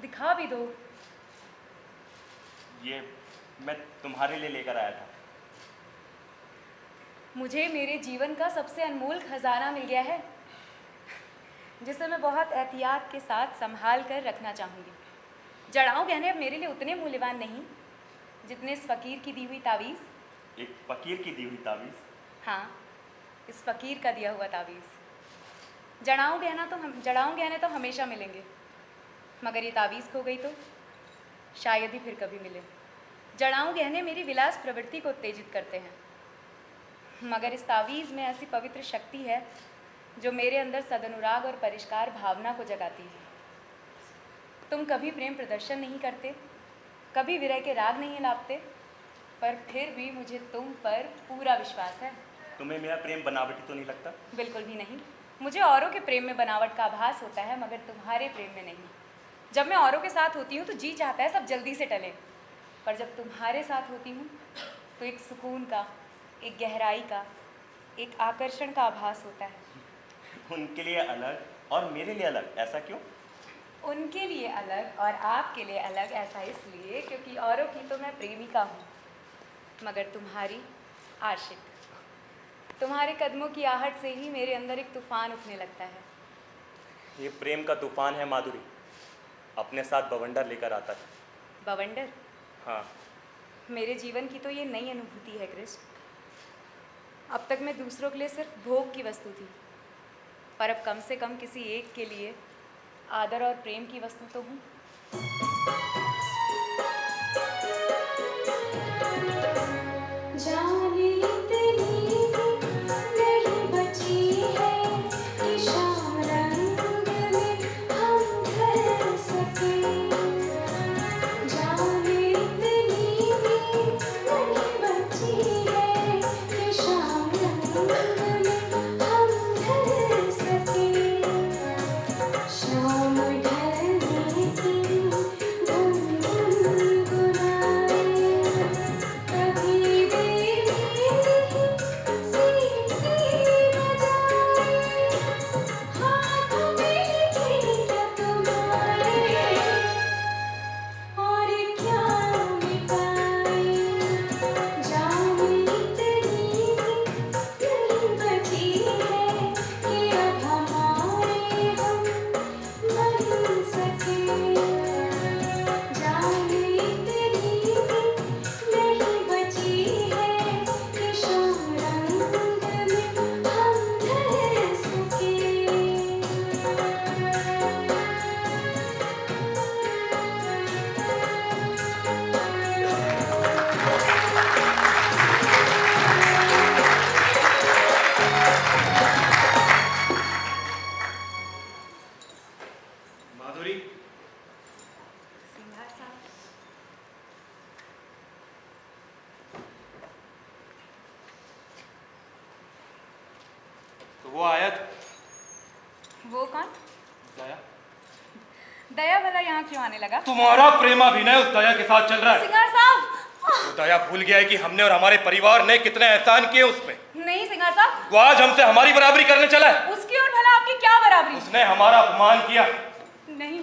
दिखा भी दो। ये मैं तुम्हारे लिए लेकर आया था। मुझे मेरे जीवन का सबसे अनमोल खजाना मिल गया है, जिसे मैं बहुत एहतियात के साथ संभाल कर रखना चाहूँगी। जड़ाऊँ गहने अब मेरे लिए उतने मूल्यवान नहीं जितने इस फकीर की दी हुई तावीज़। एक फकीर की दी हुई तावीज़? हाँ, इस फकीर का दिया हुआ तावीज़। जड़ाऊँ गहने तो हमेशा मिलेंगे, मगर ये तावीज़ खो गई तो शायद ही फिर कभी मिले। जड़ाऊँ गहने मेरी विलास प्रवृत्ति को उत्तेजित करते हैं, मगर इस तावीज़ में ऐसी पवित्र शक्ति है जो मेरे अंदर सदनुराग और परिष्कार भावना को जगाती है। तुम कभी प्रेम प्रदर्शन नहीं करते, कभी विरह के राग नहीं लापते, पर फिर भी मुझे तुम पर पूरा विश्वास है। तुम्हें मेरा प्रेम बनावटी तो नहीं लगता? बिल्कुल भी नहीं। मुझे औरों के प्रेम में बनावट का आभास होता है, मगर तुम्हारे प्रेम में नहीं। जब मैं औरों के साथ होती हूँ तो जी चाहता है सब जल्दी से टले, पर जब तुम्हारे साथ होती हूँ तो एक सुकून का, एक गहराई का, एक आकर्षण का आभास होता है। उनके लिए अलग और मेरे लिए अलग, ऐसा क्यों? उनके लिए अलग और आपके लिए अलग ऐसा इसलिए क्योंकि औरों की तो मैं प्रेमिका हूँ, मगर तुम्हारी आशिक। तुम्हारे कदमों की आहट से ही मेरे अंदर एक तूफान उठने लगता है। ये प्रेम का तूफान है माधुरी, अपने साथ बवंडर लेकर आता है। बवंडर? हाँ। मेरे जीवन की तो ये नई अनुभूति है कृष्ण। अब तक मैं दूसरों के लिए सिर्फ भोग की वस्तु थी, पर अब कम से कम किसी एक के लिए आदर और प्रेम की वस्तु तो हूँ। जाने इतनी नहीं बची है कि शाम रंग में हम ढल सके। जाने इतनी नहीं बची है कि शाम रंग में हम ढल सके। शाम ढलने की गुनगुनाए कभी देवी सीटी बजाए, हाथों में खींचा तुम्हारे और क्या मिटाए। जाने इतनी नहीं बची है कि अब हमारे हम बन सके। जाने इतनी नहीं बची है कि शाम रंग में हम ढल सके। माधुरी, सिंगार साहब, तो वो आया था वो कौन? दया। दया भला यहाँ क्यों आने लगा? तुम्हारा प्रेमाभिनय उस दया के साथ चल रहा है। सिंगार साहब! वो दया भूल गया है कि हमने और हमारे परिवार ने कितने एहसान किए उसमें। नहीं सिंगार साहब, वो आज हमसे हमारी बराबरी करने चला है। उसकी और भला आपकी क्या बराबरी? उसने हमारा अपमान किया। नहीं,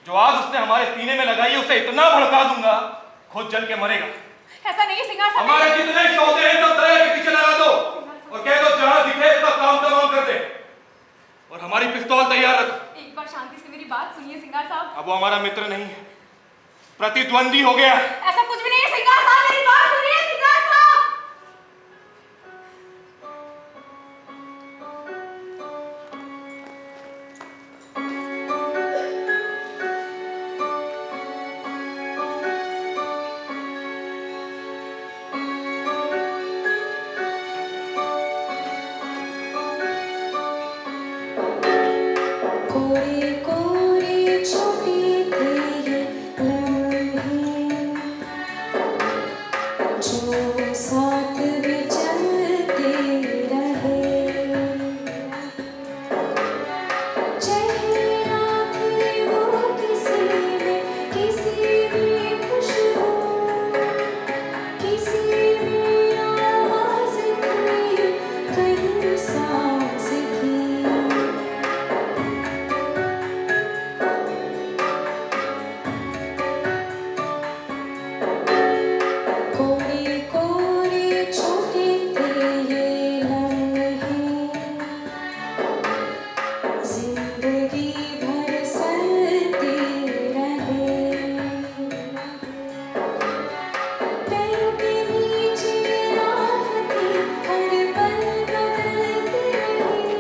जो आग उसने हमारे सीने में लगाई है उसे इतना भड़का दूंगा खुद जल के मरेगा। ऐसा नहीं है सिंगार साहब। हमारे जितने सौदे हैं सब दया के पीछे लगा दो और कह दो जहां दिखे उसका काम तमाम कर दे और हमारी पिस्तौल तैयार रखो। एक बार शांति से मेरी बात सुनिए सिंगार साहब। अब वो हमारा मित्र नहीं है, प्रतिद्वंदी हो गया। ऐसा कुछ भी नहीं है सिंगार साहब, मेरी बात सुनिए सिंगार साहब। कोरे कोरे छोटे थे ये लम्हे जो साथ भी चलते रहे चेहरा थी वो किसी में किसी में खुशबू किसी में आवाज थी कहीं सांस थी कोरे कोरे छोटे थे ये लम्हे जिंदगी भर सलते रहे पैरों के नीचे राह थी हर पल बदलती रही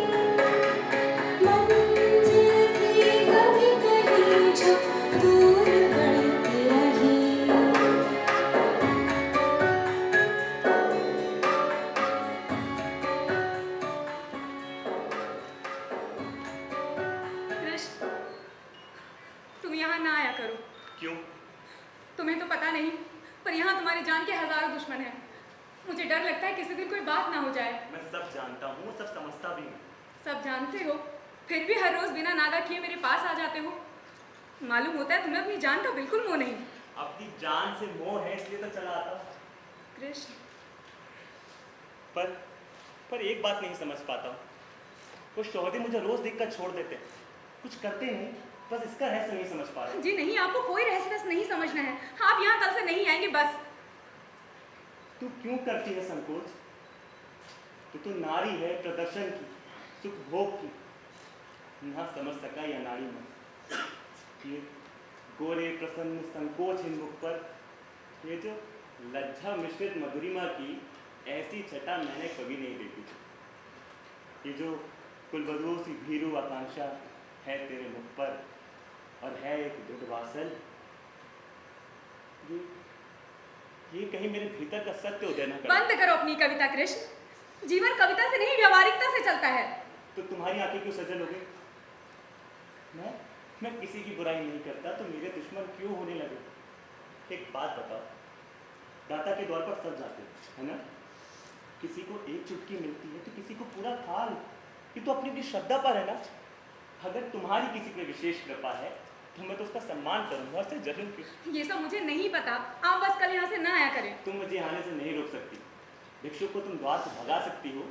मंजिल थी कभी कहीं जो दूर बढ़ती रही कृष्ण, तुम यहाँ ना आया करो। क्यों? तुम्हें तो पता नहीं, पर यहाँ तुम्हारी जान के हजारों दुश्मन हैं। मुझे डर लगता है किसी दिन कोई बात ना हो जाए। मैं सब जानता हूँ, सब समझता भी हूँ। सब जानते हो, फिर भी हर रोज बिना नागा किए मेरे पास आ जाते हो। मालूम होता है तुम्हें अपनी जान का बिल्कुल मोह नहीं। अपनी जान से मोह है इसलिए तो चला आता हूँ। कृष्ण, पर एक बात नहीं समझ पाता हूँ। वो शौहदे मुझे रोज देखकर छोड़ देते हैं, कुछ करते नहीं, बस इसका रहस्य नहीं समझ पा रहा। जी नहीं, आपको कोई रहस्य नहीं समझना है। आप यहाँ कल से नहीं आएंगे बस। तू क्यों करती है संकोच? तू नारी है प्रदर्शन की, सुख भोग की, ना समझ सका यह नारी मन। ये गोरे प्रसन्न संकोचहीन मुख पर ये जो लज्जा मिश्रित मधुरिमा की ऐसी छटा मैंने कभी नहीं देखी थी। ये जो कुलवधुओं सी भीरू आकांक्षा है तेरे मुख पर और है एक दुर्वासल, ये कहीं मेरे भीतर का सत्य उदय न करे। बंद करो अपनी कविता कृष्ण। जीवन कविता से नहीं व्यवहारिकता से चलता है। तो तुम्हारी आंखें क्यों सजल हो गई? मैं किसी की बुराई नहीं करता तो मेरे दुश्मन क्यों होने लगे? एक बात बताओ, दाता के द्वार पर सब जाते हैं, है ना? किसी को एक चुटकी मिलती है तो किसी को पूरा थाल। ये तो अपनी श्रद्धा पर है ना। अगर तुम्हारी किसी पर विशेष कृपा है तो मैं तो उसका सम्मान करूंगा, उससे जलन क्यों? ये सब मुझे नहीं पता। आप बस कल यहाँ से ना आया करें। तुम मुझे आने से नहीं रोक सकती। भिक्षुक को तुम द्वार से भगा सकती हो,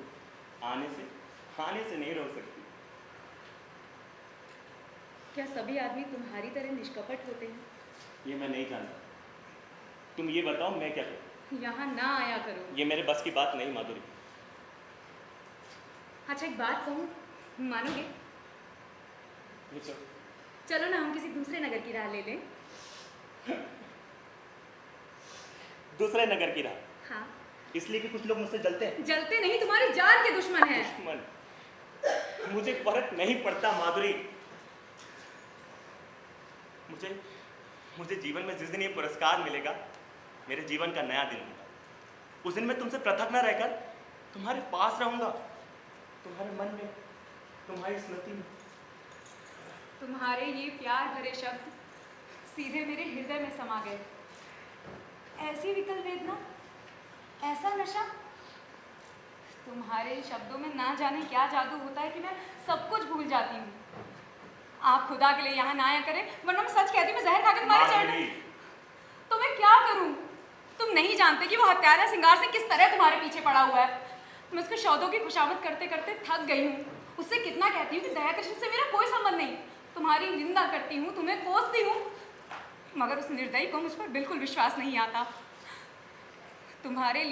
आने से नहीं रोक सकती। क्या सभी आदमी तुम्हारी तरह निष्कपट होते हैं? ये मैं नहीं जानता। तुम ये बताओ मैं क्या करूं? यहाँ ना आया करो। ये मेरे बस की बात नहीं माधुरी। अच्छा एक बात कहूँ, मानोगे? पूछो। चलो ना हम किसी दूसरे नगर की राह ले लें। दूसरे नगर की राह? हाँ। इसलिए कि कुछ लोग मुझसे जलते हैं। जलते नहीं, तुम्हारी जान के दुश्मन हैं। दुश्मन? मुझे फर्क नहीं पड़ता माधुरी। मुझे जीवन में जिस दिन ये पुरस्कार मिलेगा, मेरे जीवन का नया दिन होगा। उस दिन मैं तुमसे पृथक न रहकर तुम्हारे पास रहूंगा, तुम्हारे मन में, तुम्हारी स्मृति में। तुम्हारे ये प्यार भरे शब्द सीधे मेरे हृदय में समा गए। ऐसी विकल वेदना, ऐसा नशा। तुम्हारे शब्दों में ना जाने क्या जादू होता है कि मैं सब कुछ भूल जाती हूँ। आप खुदा के लिए यहाँ ना आया करें, वरना मैं सच कहती हूँ, मैं जहर खाकर तुम्हारे चरण। तो मैं क्या करूँ? तुम नहीं जानते कि वो हत्यारा सिंगार से किस तरह तुम्हारे पीछे पड़ा हुआ है। मैं उसके शौदों की खुशामद करते करते थक गई हूँ। उससे कितना कहती हूँ कि दया कृष्ण से मेरा कोई संबंध नहीं। तुम्हारी निंदा करती हूँ, तुम्हें कोसती हूँ, मगर उस निर्दयी को मुझ पर बिल्कुल विश्वास नहीं आता। तुम्हारे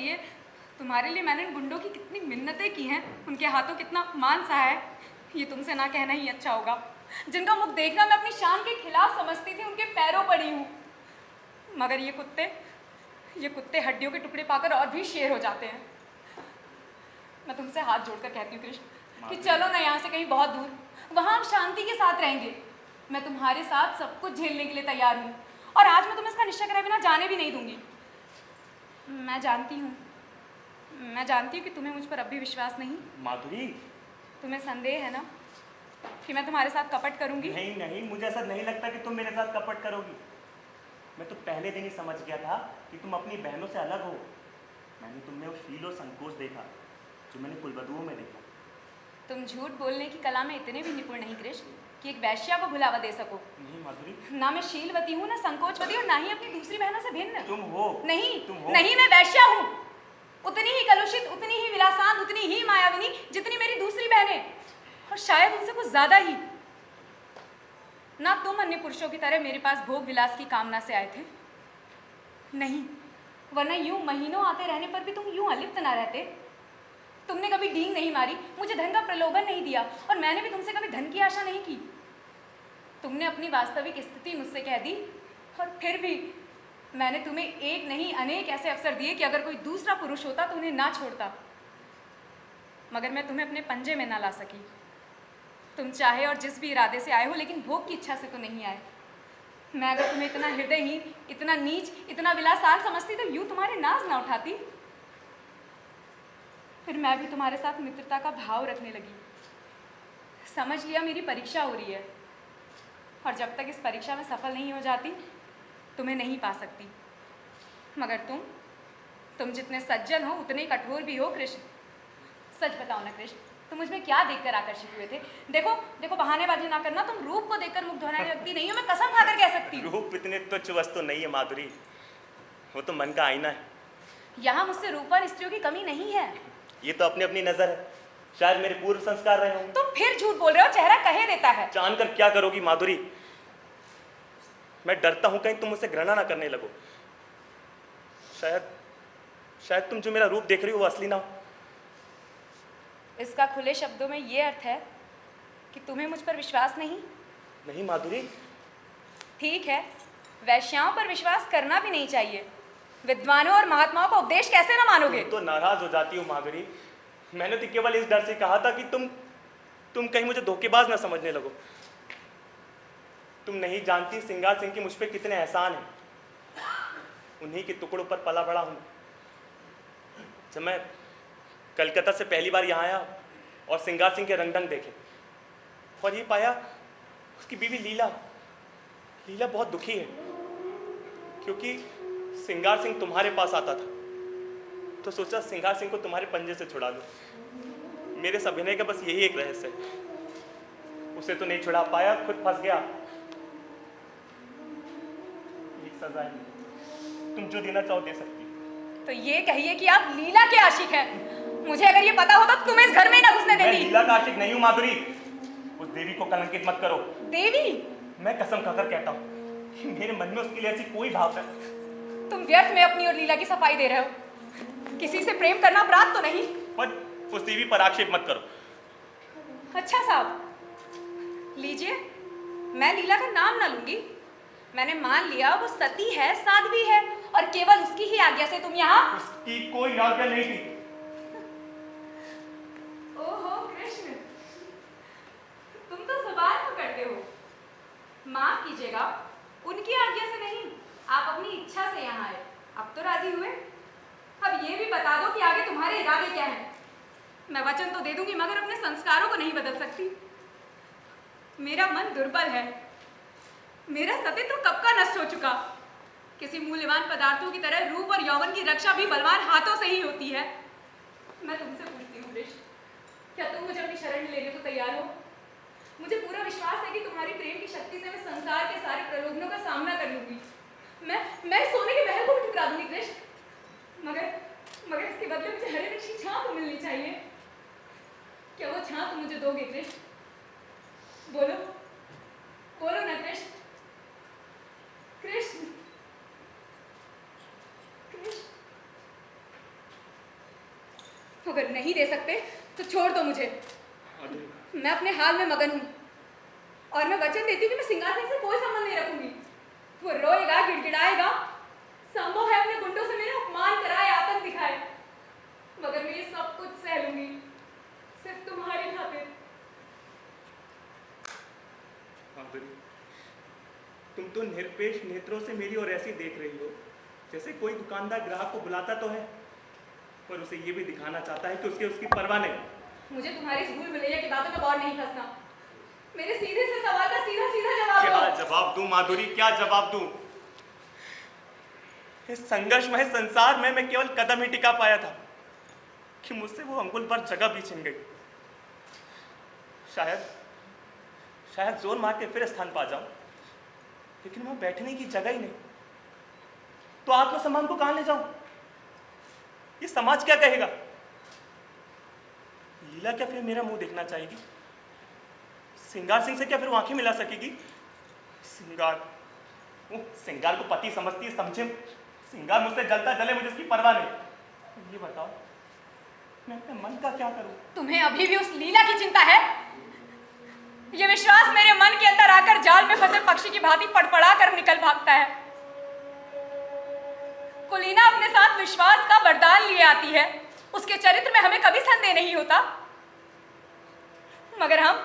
लिए मैंने गुंडों की कितनी मिन्नतें की हैं, उनके हाथों कितना अपमान सहा है, ये तुमसे ना कहना ही अच्छा होगा। जिनका मुख देखना मैं अपनी शान के खिलाफ समझती थी, उनके पैरों पड़ी हूँ, मगर ये कुत्ते हड्डियों के टुकड़े पाकर और भी शेर हो जाते हैं। मैं तुमसे हाथ जोड़कर कहती हूँ कृष्ण कि चलो ना यहाँ से कहीं बहुत दूर, वहाँ हम शांति के साथ रहेंगे। मैं तुम्हारे साथ सब कुछ झेलने के लिए तैयार हूँ, और आज मैं तुम्हें इसका निश्चय करे बिना जाने भी नहीं दूंगी। मैं जानती हूँ कि तुम्हें मुझ पर अब भी विश्वास नहीं। माधुरी, तुम्हें संदेह है ना? कि मैं तुम्हारे साथ कपट करूंगी? नहीं नहीं, मुझे ऐसा नहीं लगता कि तुम मेरे साथ कपट करोगी। मैं तो पहले दिन ही समझ गया था कि तुम अपनी बहनों से अलग हो। मैंने तुम में वो शील और संकोच देखा जो मैंने कुलवधुओं में देखा। तुम झूठ बोलने की कला में इतने भी निपुण नहीं कृष्ण कि एक वैश्या को भुलावा दे सको। नहीं माधुरी, ना मैं शीलवती हूँ, ना संकोचवती, और ना ही अपनी दूसरी बहनों से भिन्न। तुम हो। नहीं, तुम हो। नहीं, मैं वैश्या हूँ। उतनी ही कलुषित, उतनी ही विलासांत, उतनी ही मायाविनी जितनी मेरी दूसरी बहनें, और शायद उनसे कुछ ज्यादा ही। ना तुम अन्य पुरुषों की तरह मेरे पास भोग विलास की कामना से आए थे, नहीं, वरना यूं महीनों आते रहने पर भी तुम यूं अलिप्त ना रहते। तुमने कभी डींग नहीं मारी, मुझे धन का प्रलोभन नहीं दिया, और मैंने भी तुमसे कभी धन की आशा नहीं की। तुमने अपनी वास्तविक स्थिति मुझसे कह दी, और फिर भी मैंने तुम्हें एक नहीं अनेक ऐसे अवसर दिए कि अगर कोई दूसरा पुरुष होता तो उन्हें ना छोड़ता, मगर मैं तुम्हें अपने पंजे में ना ला सकी। तुम चाहे और जिस भी इरादे से आए हो, लेकिन भोग की इच्छा से तो नहीं आए। मैं अगर तुम्हें इतना हृदयहीन, इतना नीच, इतना विलासान समझती तो यूं तुम्हारे नाज ना उठाती। फिर मैं भी तुम्हारे साथ मित्रता का भाव रखने लगी। समझ लिया मेरी परीक्षा हो रही है, और जब तक इस परीक्षा में सफल नहीं हो जाती तुम्हें नहीं पा सकती। मगर तुम जितने सज्जन हो उतने कठोर भी हो कृष्ण। सच बताओ ना कृष्ण, तुम मुझ में क्या देखकर आकर्षित हुए थे? देखो देखो, बहानेबाजी ना करना, तुम रूप को देखकर मुग्ध होने लगती नहीं हो, मैं कसम खाकर कह सकती हूँ। रूप इतने तुच्छ वस्तु नहीं है माधुरी, वो तो मन का आईना है। यहाँ मुझसे रूपवान स्त्रियों की कमी नहीं है। ये तो अपनी अपनी नजर है, शायद मेरे पूर्व संस्कार रहे होंगे। तुम फिर झूठ बोल रहे हो, चेहरा कहे देता है। जानकर क्या करोगी माधुरी? मैं डरता हूं कहीं तुम मुझसे घृणा ना करने लगो। शायद तुम जो मेरा रूप देख रही हो वो असली ना हो। इसका खुले शब्दों में ये अर्थ है कि तुम्हें मुझ पर विश्वास नहीं? नहीं माधुरी। ठीक है, वैश्याओं पर विश्वास करना भी नहीं चाहिए। विद्वानों और महात्माओं का उपदेश कैसे ना मानोगे? तुम तो नाराज हो जाती हो माधुरी। मैंने तो केवल इस डर से कहा था कि तुम कहीं मुझे धोखेबाज ना समझने लगो। तुम नहीं जानती सिंगार सिंह की मुझ पे कितने एहसान हैं। उन्हीं के टुकड़ों पर पला बड़ा हूं। जब मैं कलकत्ता से पहली बार यहाँ आया और सिंगार सिंह के रंग देखे, और ये पाया उसकी बीवी लीला बहुत दुखी है, क्योंकि सिंगार सिंह तुम्हारे पास आता था, तो सोचा सिंगार सिंह को तुम्हारे पंजे से छुड़ा लो। मेरे इस अभिनय का बस यही एक रहस्य है। उसे तो नहीं छुड़ा पाया, खुद फंस गया। एक सजा है, तुम जो देना चाहो दे सकती। तो ये कहिए कि आप लीला के आशिक हैं। मुझे अगर ये पता होता तो तुम्हें इस घर में ही ना घुसने मैं देती। लीला का आशिक नहीं हूं माधुरी। उस देवी को कलंकित मत करो। देवी? मैं कसम खाकर कहता हूँ कि मेरे मन में उसके लिए ऐसी कोई भाव नहीं। तुम व्यर्थ में अपनी और लीला की सफाई दे रहे हो। किसी से प्रेम करना अपराध तो नहीं? पर उस देवी पर आक्षेप मत करो। अच्छा साहब, लीजिए, मैं लीला का नाम ना लूंगी। मैंने मान लिया वो सती है, साध्वी है, और केवल उसकी ही आज्ञा से तुम यहाँ। उसकी कोई आज्ञा नहीं थी। ओहो कृष्ण, तुम तो सवाल तो करते हो। माफ कीजिएगा, उनकी आज्ञा से नहीं, आप अपनी इच्छा से यहाँ आए। अब तो राजी हुए। अब ये भी बता दो कि आगे तुम्हारे इरादे क्या हैं। मैं वचन तो दे दूंगी, मगर अपने संस्कारों को नहीं बदल सकती। मेरा मन दुर्बल है, मेरा सतीत्व कब का नष्ट हो चुका। किसी मूल्यवान पदार्थों की तरह रूप और यौवन की रक्षा भी बलवान हाथों से ही होती है। मैं तुमसे पूछती हूँ कृष्ण, क्या तुम मुझे अपनी शरण लेने को तैयार हो? मुझे पूरा विश्वास है कि तुम्हारी प्रेम की शक्ति से मैं संसार के सारे प्रलोभनों का सामना कर लूंगी। मैं सोने के महल को भी ठुकरा दूंगी कृष्ण, मगर इसके बदले मुझे हरे वृक्ष की छां तो मिलनी चाहिए। क्या वो छां तुम मुझे दोगे कृष्ण? बोलो ना कृष्ण। कृष्ण, अगर नहीं दे सकते तो छोड़ दो मुझे। मैं अपने हाल में मगन हूँ, और मैं वचन देती हूँ कि मैं सिंगार सिंह से कोई संबंध नहीं रखूंगी। वो रोएगा, गिड़गिड़ाएगा, संभव है अपने गुंडों से मेरा अपमान कराए, आतंक दिखाए, मगर मैं ये सब कुछ सह लूंगी, सिर्फ तुम्हारी खातिर। तुम तो निरपेक्ष नेत्रों से मेरी ओर ऐसी देख रही हो जैसे कोई दुकानदार ग्राहक को बुलाता तो है, पर उसे ये भी दिखाना चाहता है कि उसकी परवाह नहीं। मुझे तुम्हारी इस भूल भुलैया की बातों में गौर नहीं फंसना। दूं माधुरी, क्या जवाब दूं? इस संघर्षमय संसार में मैं केवल कदम ही टिका पाया था कि मुझसे वो अंगुल भर जगह भी छिन गई। शायद जोर मार के फिर स्थान पा जाऊं, लेकिन वहां बैठने की जगह ही नहीं, तो आत्मसम्मान को कहां ले जाऊं? ये समाज क्या कहेगा? लीला क्या फिर मेरा मुंह देखना चाहेगी? सिंगार सिंह से क्या फिर वो आंखें मिला सकेगी? सिंगार को पति समझती है, समझे? सिंगार मुझसे जलता जले, मुझे उसकी परवाह नहीं। ये बताओ मैं अपने मन का क्या करूं? तुम्हें अभी भी उस लीला की चिंता है? ये विश्वास मेरे मन के अंदर आकर जाल में फंसे पक्षी की भांति फड़फड़ा कर निकल भागता है। कुलीना अपने साथ विश्वास का वरदान लिए आती है, उसके चरित्र में हमें कभी संदेह नहीं होता। मगर हम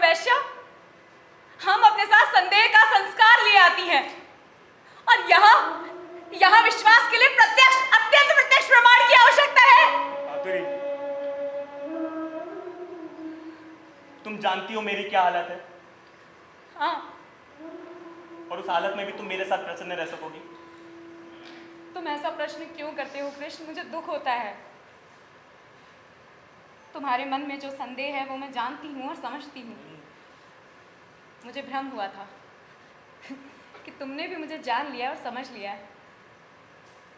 वैश्या, हम अपने साथ संदेह का संस्कार लिए आती हैं। और यहाँ विश्वास के लिए अत्यंत प्रत्यक्ष प्रमाण की आवश्यकता है। माधुरी, तुम जानती हो मेरी क्या हालत है? हाँ। और उस हालत में भी तुम मेरे साथ प्रसन्न रह सकोगी? तुम ऐसा प्रश्न क्यों करते हो कृष्ण? मुझे दुख होता है। तुम्हारे मन में जो संदेह है वो मैं जानती हूँ और समझती हूँ। मुझे भ्रम हुआ था कि तुमने भी मुझे जान लिया और समझ लिया,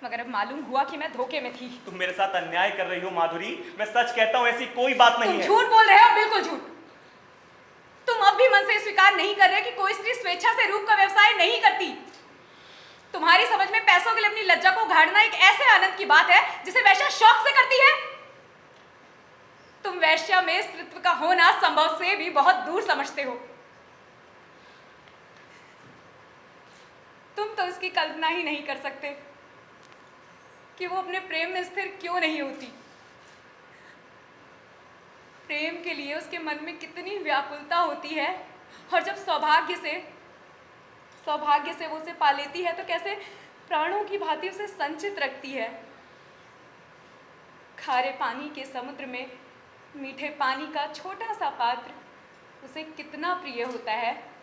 मगर अब मालूम हुआ कि मैं धोखे में थी। तुम मेरे साथ अन्याय कर रही हो माधुरी, मैं सच कहता हूँ, ऐसी कोई बात नहीं है। तुम झूठ बोल रहे हो, बिल्कुल झूठ। तुम अब भी मन से स्वीकार नहीं कर रहे कि कोई स्त्री स्वेच्छा से रूप का व्यवसाय नहीं करती। तुम्हारी समझ में पैसों के लिए अपनी लज्जा को उघाड़ना एक ऐसे आनंद की बात है जिसे वैश्या शौक से करती है। तुम वैश्या में स्त्रीत्व का होना संभव से भी बहुत दूर समझते हो। तुम तो इसकी कल्पना ही नहीं कर सकते कि वो अपने प्रेम में स्थिर क्यों नहीं होती। प्रेम के लिए उसके मन में कितनी व्याकुलता होती है, और जब सौभाग्य से वो उसे पा लेती है तो कैसे प्राणों की भांति उसे संचित रखती है। खारे पानी के समुद्र में मीठे पानी का छोटा सा पात्र उसे कितना प्रिय होता है,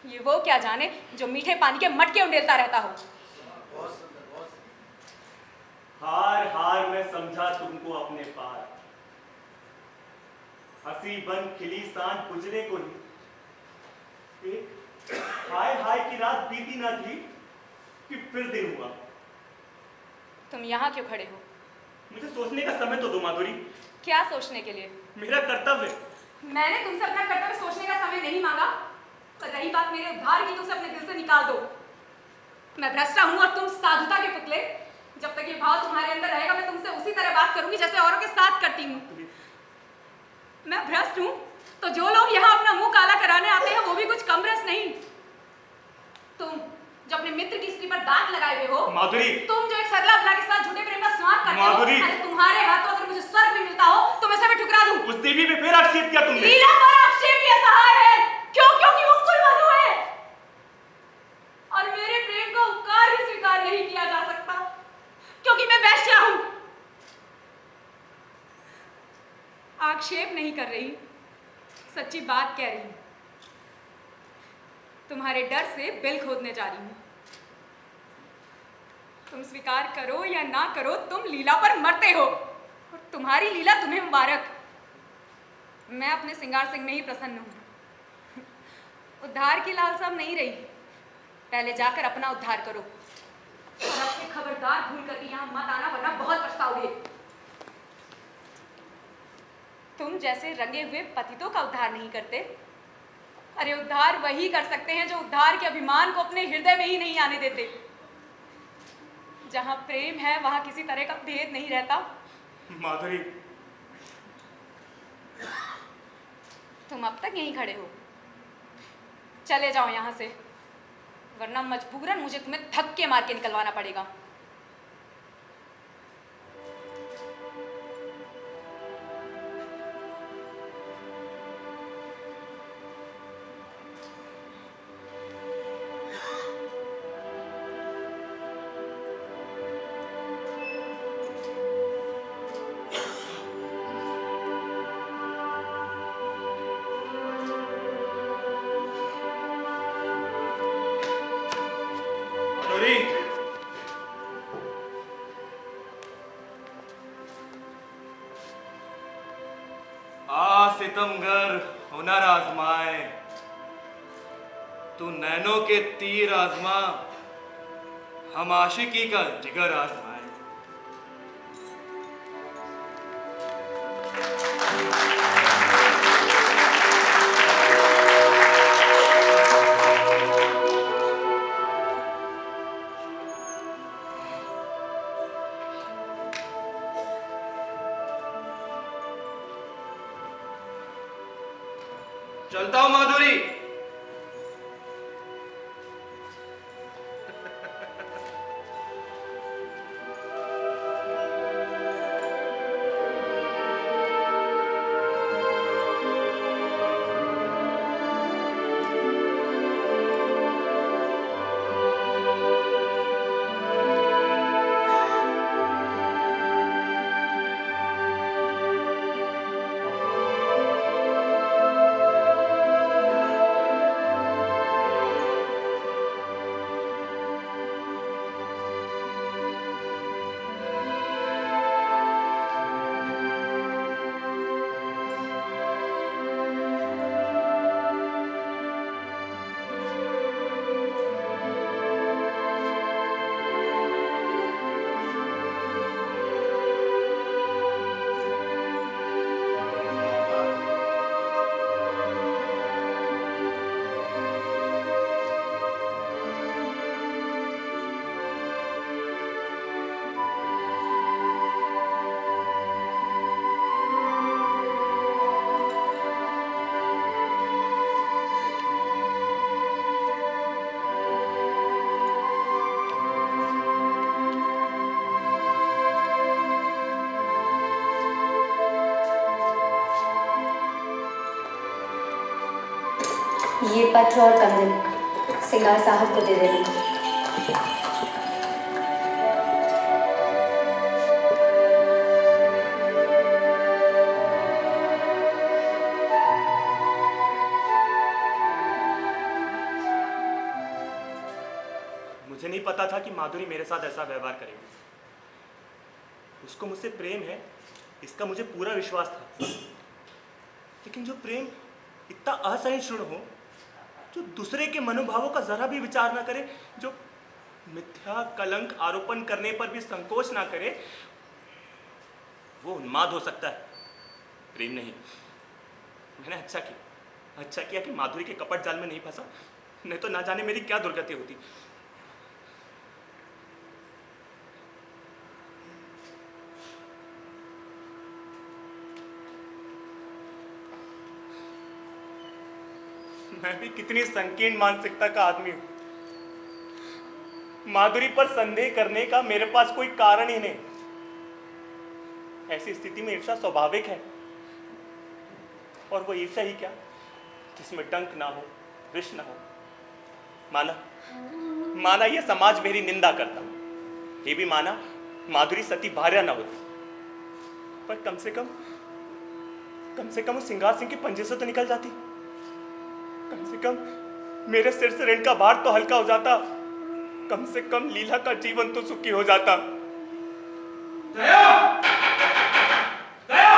ये वो क्या जाने जो मीठे पानी के मटके उंडेलता रहता हो। हार हार मैं समझा तुमको अपने पार, हंसी बन खिली सांझ गुजरे को ही, एक हाय हाय की रात बीती ना थी कि फिर दिन हुआ। तुम यहाँ क्यों खड़े हो? मुझे सोचने का समय तो दो माधुरी। क्या सोचने के लिए? मेरा कर्तव्य। मैंने तुमसे अपना कर्तव्य सोचने का समय नहीं मांगा। पर रही बात मेरे उद्धार की, तो उसे अपने दिल से निकाल दो। मैं भ्रष्टा हूं और तुम साधुता के पुतले। जब तक ये भाव तुम्हारे अंदर रहेगा मैं तुमसे उसी तरह बात करूंगी जैसे औरों के साथ करती हूँ। मैं भ्रष्ट हूँ तो जो लोग यहाँ अपना मुंह काला कराने आते हैं वो भी कुछ कम भ्रष्ट नहीं। तुम जो अपने मित्र की स्त्री पर दांत लगाए हुए हो माधुरी, तुम जो एक सरला भला के साथ झूठे प्रेम का स्वाद करते माधुरी, हो, अरे तुम्हारे हाथों अगर मुझे स्वर्ग भी मिलता हो तो मैं सब ठुकरा दूं। उस देवी पे फिर आक्षेप किया तुमने। लीला पर आक्षेप किया सहाय है, क्यों? क्योंकि वो कुलवधू है और मेरे प्रेम का उपकार भी स्वीकार नहीं किया जा सकता क्योंकि मैं वैश्या हूं। आक्षेप नहीं कर रही, सच्ची बात कह रही हूं। तुम्हारे डर से बिल खोदने जा रही हूं। तुम स्वीकार करो या ना करो, तुम लीला पर मरते हो और तुम्हारी लीला तुम्हें मुबारक। मैं अपने सिंगार सिंह में ही प्रसन्न हूं। उद्धार की लालसा नहीं रही, पहले जाकर अपना उद्धार करो और अब से खबरदार भूल करके यहां मत आना, वरना बहुत पछताओगे। तुम जैसे रंगे हुए पतितों का उद्धार नहीं करते। अरे उद्धार वही कर सकते हैं जो उद्धार के अभिमान को अपने हृदय में ही नहीं आने देते। जहां प्रेम है वहां किसी तरह का भेद नहीं रहता। माधुरी, तुम अब तक यहीं खड़े हो, चले जाओ यहां से, वरना मजबूरन मुझे तुम्हें धक्के मार के निकलवाना पड़ेगा। आजमाए, तू नैनों के तीर आजमा, हम आशिकी का जिगर आजमाए। चलता हूं माधुरी। ये पत्र और कंगन सिंगार साहब को दे देना। मुझे नहीं पता था कि माधुरी मेरे साथ ऐसा व्यवहार करेगी। उसको मुझसे प्रेम है, इसका मुझे पूरा विश्वास था। लेकिन जो प्रेम इतना असहिष्णु हो, जो दूसरे के मनोभावों का जरा भी विचार ना करे, जो मिथ्या कलंक आरोपण करने पर भी संकोच ना करे, वो उन्माद हो सकता है, प्रेम नहीं। मैंने अच्छा किया कि माधुरी के कपट जाल में नहीं फंसा, नहीं तो ना जाने मेरी क्या दुर्गति होती। मैं भी कितनी संकीर्ण मानसिकता का आदमी हूं। माधुरी पर संदेह करने का मेरे पास कोई कारण ही नहीं। ऐसी स्थिति में ईर्ष्या स्वाभाविक है, और वो ईर्ष्या ही क्या जिसमें डंक ना हो, विष ना हो। माना ये समाज मेरी निंदा करता, ये भी माना माधुरी सती भार्या ना होती, पर कम से कम उस सिंगार सिंह के पंजे से तो निकल जाती। कम से कम मेरे सिर से ऋण का भार तो हल्का हो जाता। कम से कम लीला का जीवन तो सुखी हो जाता। दया! दया!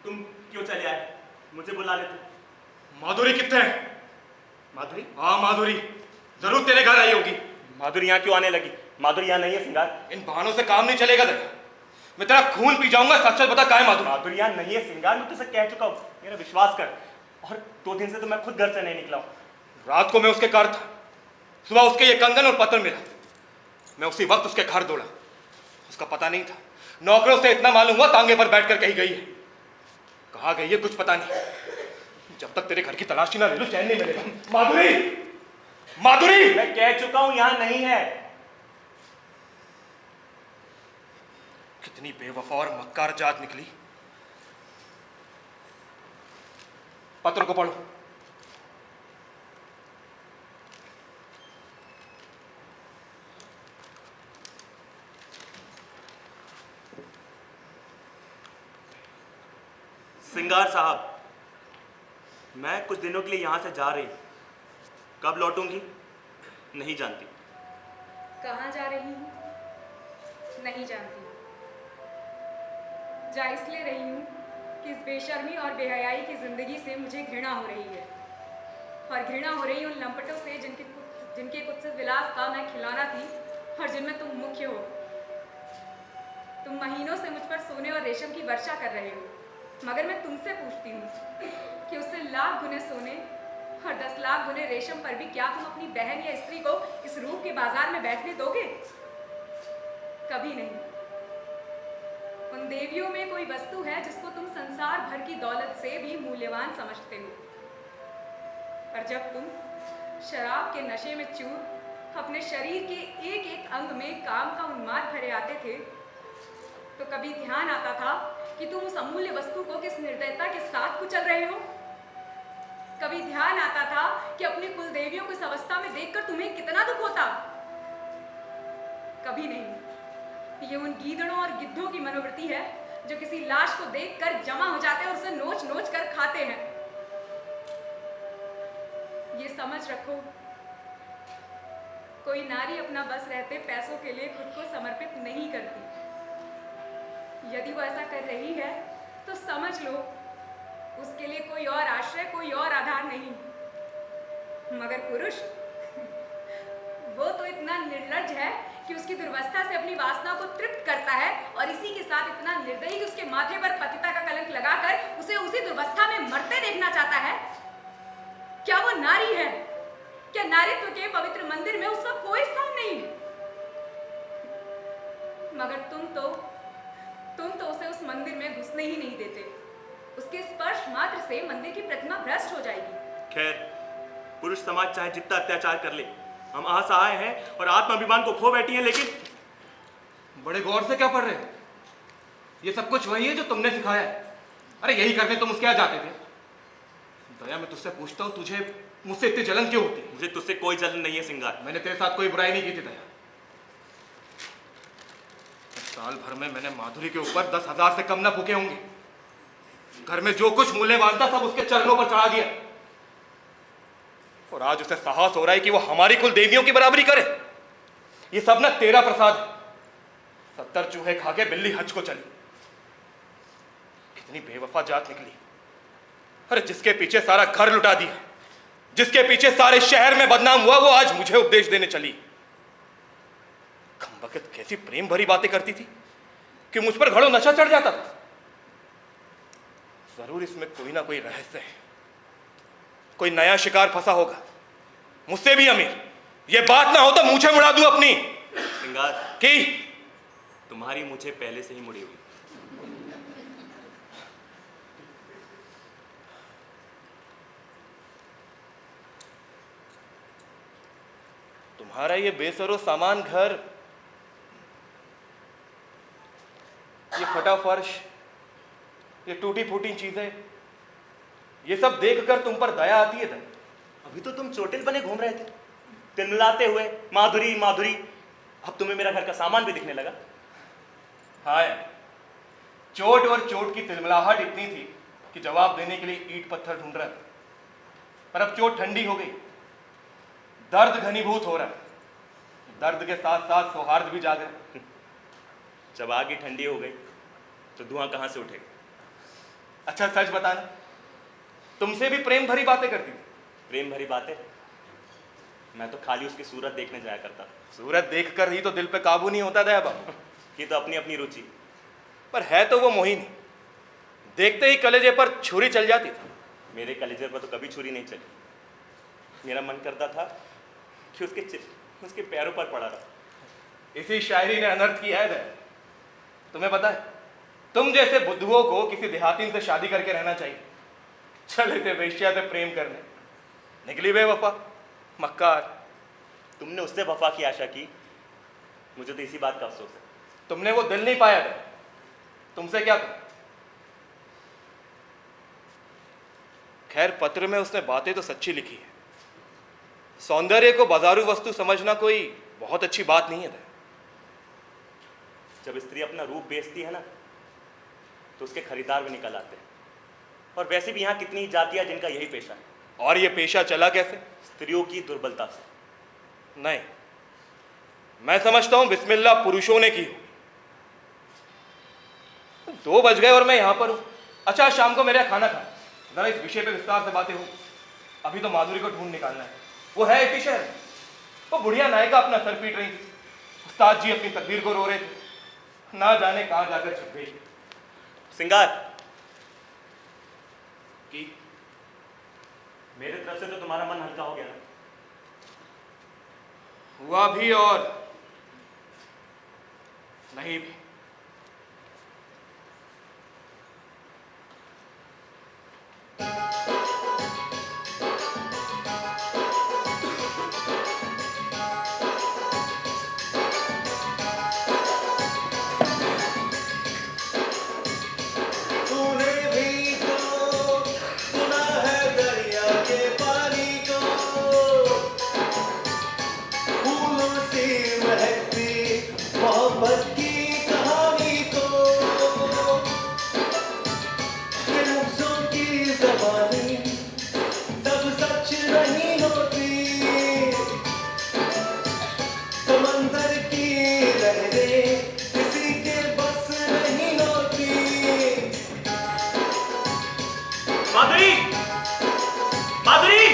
तुम क्यों चले आए? मुझे बुला लेते। माधुरी कितने है? माधुरी? हाँ माधुरी जरूर तेरे घर आई होगी। माधुरी यहाँ क्यों आने लगी? माधुरी यहाँ नहीं है सिंगार। इन बहानों से काम नहीं चलेगा दया। मैं तेरा खून पी जाऊंगा। सच सच बता, कहाँ है माधुरी? माधुरी यहाँ नहीं है सिंगार, मैं तुझसे कह चुका हूँ, मेरा विश्वास कर। और 2 दिन से तो मैं खुद घर से नहीं निकला हूँ। रात को मैं उसके घर था, सुबह उसके ये कंगन और पत्र मिला, मैं उसी वक्त उसके घर दौड़ा। उसका पता नहीं था। नौकरों से इतना मालूम हुआ तांगे पर बैठकर कहीं गई है। कहाँ गई है कुछ पता नहीं। जब तक तेरे घर की तलाशी ना ले लो चैन नहीं मिलेगा। माधुरी! माधुरी! मैं कह चुका हूँ यहाँ नहीं है। कितनी बेवफा और मक्कार जात निकली। पत्र को पढ़ो। सिंगार साहब, मैं कुछ दिनों के लिए यहाँ से जा रही हूँ। कब लौटूंगी नहीं जानती। कहाँ जा रही हूँ नहीं जानती। जा इसलिए रही हूँ बेशर्मी और बेहयाई की जिंदगी से मुझे घृणा हो रही है, और घृणा हो रही उन लंपटों से जिनके कुत्सित विलास का मैं खिलौना थी और जिनमें तुम मुख्य हो। तुम महीनों से मुझ पर सोने और रेशम की वर्षा कर रहे हो, मगर मैं तुमसे पूछती हूँ कि उससे लाख गुने सोने और 10 लाख गुने रेशम पर भी क्या तुम अपनी बहन या स्त्री को इस रूप के बाजार में बैठने दोगे? कभी नहीं। उन देवियों में कोई वस्तु है जिसको तुम संसार भर की दौलत से भी मूल्यवान समझते हो, और जब तुम शराब के नशे में चूर अपने शरीर के एक एक अंग में काम का उन्माद भरे आते थे, तो कभी ध्यान आता था कि तुम उस अमूल्य वस्तु को किस निर्दयता के साथ कुचल रहे हो? कभी ध्यान आता था कि अपनी कुल देवियों को इस अवस्था में देखकर तुम्हें कितना दुख होता? कभी नहीं। ये उन गीदड़ों और गिद्धों की मनोवृत्ति है जो किसी लाश को देखकर जमा हो जाते हैं और उसे नोच नोच कर खाते हैं। ये समझ रखो, कोई नारी अपना बस रहते पैसों के लिए खुद को समर्पित नहीं करती। यदि वो ऐसा कर रही है तो समझ लो उसके लिए कोई और आश्रय, कोई और आधार नहीं। मगर पुरुष वो तो इतना निर्लज्ज है कि उसकी दुर्वस्था से अपनी वासना को तृप्त करता है, और इसी के साथ इतना निर्दयी कि उसके माथे पर पतिता का कलंक लगाकर उसे उसी दुर्वस्था में मरते देखना चाहता है। क्या वो नारी है? क्या नारीत्व के पवित्र मंदिर में उसका कोई स्थान नहीं? मगर तुम तो उसे उस मंदिर में घुसने ही नहीं देते। उसके स्पर्श मात्र से मंदिर की प्रतिमा भ्रष्ट हो जाएगी। खैर, पुरुष समाज चाहे जितना अत्याचार कर ले, हम असहाय हैं और आत्माभिमान को खो बैठी हैं, लेकिन बड़े गौर से क्या पढ़ रहे हो? ये सब कुछ वही है जो तुमने सिखाया है। अरे यही करने तुम उसके यहाँ जाते थे। दया, मैं तुझसे पूछता हूँ, तुझे मुझसे इतनी जलन क्यों होती? मुझे तुझसे कोई जलन नहीं है सिंगार। मैंने तेरे साथ कोई बुराई नहीं की थी दया। साल भर में मैंने माधुरी के ऊपर 10,000 से कम ना फूके होंगे। घर में जो कुछ मूल्यवान था सब उसके चरणों पर चढ़ा दिया, और आज उसे साहस हो रहा है कि वो हमारी कुल देवियों की बराबरी करे। ये सब ना तेरा प्रसाद है। 70 चूहे खा के बिल्ली हज को चली। कितनी बेवफा जात निकली। अरे जिसके पीछे सारा घर लुटा दिया, जिसके पीछे सारे शहर में बदनाम हुआ, वो आज मुझे उपदेश देने चली। खंबकत कैसी प्रेम भरी बातें करती थी कि मुझ पर घड़ों नशा चढ़ जाता था। जरूर इसमें कोई ना कोई रहस्य है, कोई नया शिकार फंसा होगा, मुझसे भी अमीर। ये बात ना हो तो मुझे मुड़ा दूं अपनी। सिंगार की तुम्हारी मुझे पहले से ही मुड़ी हुई। तुम्हारा ये बेसरो सामान घर, ये फटा फर्श, ये टूटी फूटी चीजें, ये सब देखकर तुम पर दया आती है दया। अभी तो तुम चोटिल बने घूम रहे थे, तिलमिलाते हुए माधुरी माधुरी। अब तुम्हें मेरा घर का सामान भी दिखने लगा। हाय, चोट और चोट की तिलमिलाहट इतनी थी कि जवाब देने के लिए ईंट पत्थर ढूंढ रहा था, पर अब चोट ठंडी हो गई, दर्द घनीभूत हो रहा है। दर्द के साथ साथ सौहार्द भी जाग रहा है। जब आग ही ठंडी हो गई तो धुआं कहां से उठेगा? अच्छा सच बताना, तुमसे भी प्रेम भरी बातें करती थी? प्रेम भरी बातें? मैं तो खाली उसकी सूरत देखने जाया करता। सूरत देखकर ही तो दिल पे काबू नहीं होता दया बाबू। ये तो अपनी अपनी रुचि। पर है तो वो मोहिनी, देखते ही कलेजे पर छुरी चल जाती थी। मेरे कलेजे पर तो कभी छुरी नहीं चली। मेरा मन करता था कि उसके पैरों पर पड़ा रहा। इसी शायरी ने अनर्थ किया है दया। तुम्हें पता है, तुम जैसे बुद्धुओं को किसी देहातीन से शादी करके रहना चाहिए। चले थे वेश्या से प्रेम करने, निकली बेवफा मक्कार। तुमने उससे वफा की आशा की, मुझे तो इसी बात का अफसोस है। तुमने वो दिल नहीं पाया था, तुमसे क्या कहूं। खैर, पत्र में उसने बातें तो सच्ची लिखी है। सौंदर्य को बाजारू वस्तु समझना कोई बहुत अच्छी बात नहीं है। जब स्त्री अपना रूप बेचती है ना, तो उसके खरीदार भी निकल आते हैं। और वैसे भी यहाँ कितनी जातियां जिनका यही पेशा है। और ये पेशा चला कैसे? स्त्रियों की दुर्बलता से। नहीं, मैं समझता हूं बिस्मिल्लाह पुरुषों ने की। 2 बज गए और मैं यहां पर हूं। अच्छा, आज शाम को मेरे यहाँ खाना खा, जरा इस विषय पे विस्तार से बातें हो। अभी तो माधुरी को ढूंढ निकालना है, वो है इसी शहर में। वो बुढ़िया नायिका अपना सर पीट रही थी, उस्ताद जी अपनी तकदीर को रो रहे थे, ना जाने कहाँ जाकर छुप गई। सिंगार की मेरे तरफ से तो तुम्हारा मन हल्का हो गया ना? हुआ भी और नहीं भी। तूने भी तो सुना है दरिया के पानी को, फूलों से महकती मोहब्बत की कहानी को, ये लफ्जों की ज़बानी सब सच नहीं होती, समंदर की लहरें किसी के बस नहीं होती। माधुरी, माधुरी,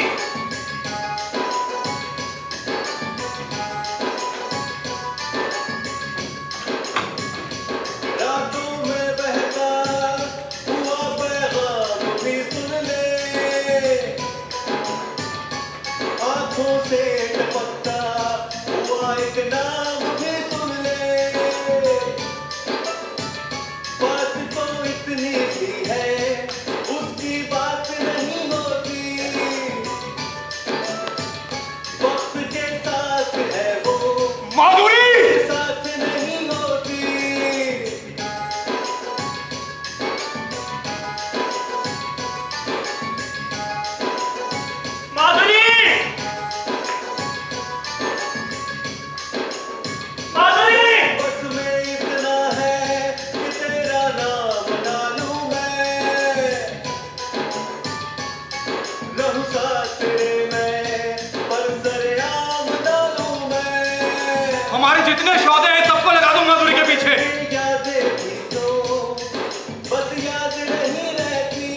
रातों में बहता हुआ पैगाम भी सुन ले, आंखों से टपकता हुआ एक नाम भी सुन ले, बात तो इतनी सी है उसकी बात नहीं होती, वक्त के साथ है वो माधुरी! साथ नहीं होती। माधुरी, माधुरी! बस में इतना है कि तेरा नाम ना लूं मैं, रहूं साथ तेरे मैं, पर सरेआम ना लूं मैं। हमारे जितने सौदे हैं सबको लगा दूं माधुरी के पीछे। ये यादें भी तो बस याद नहीं रहती,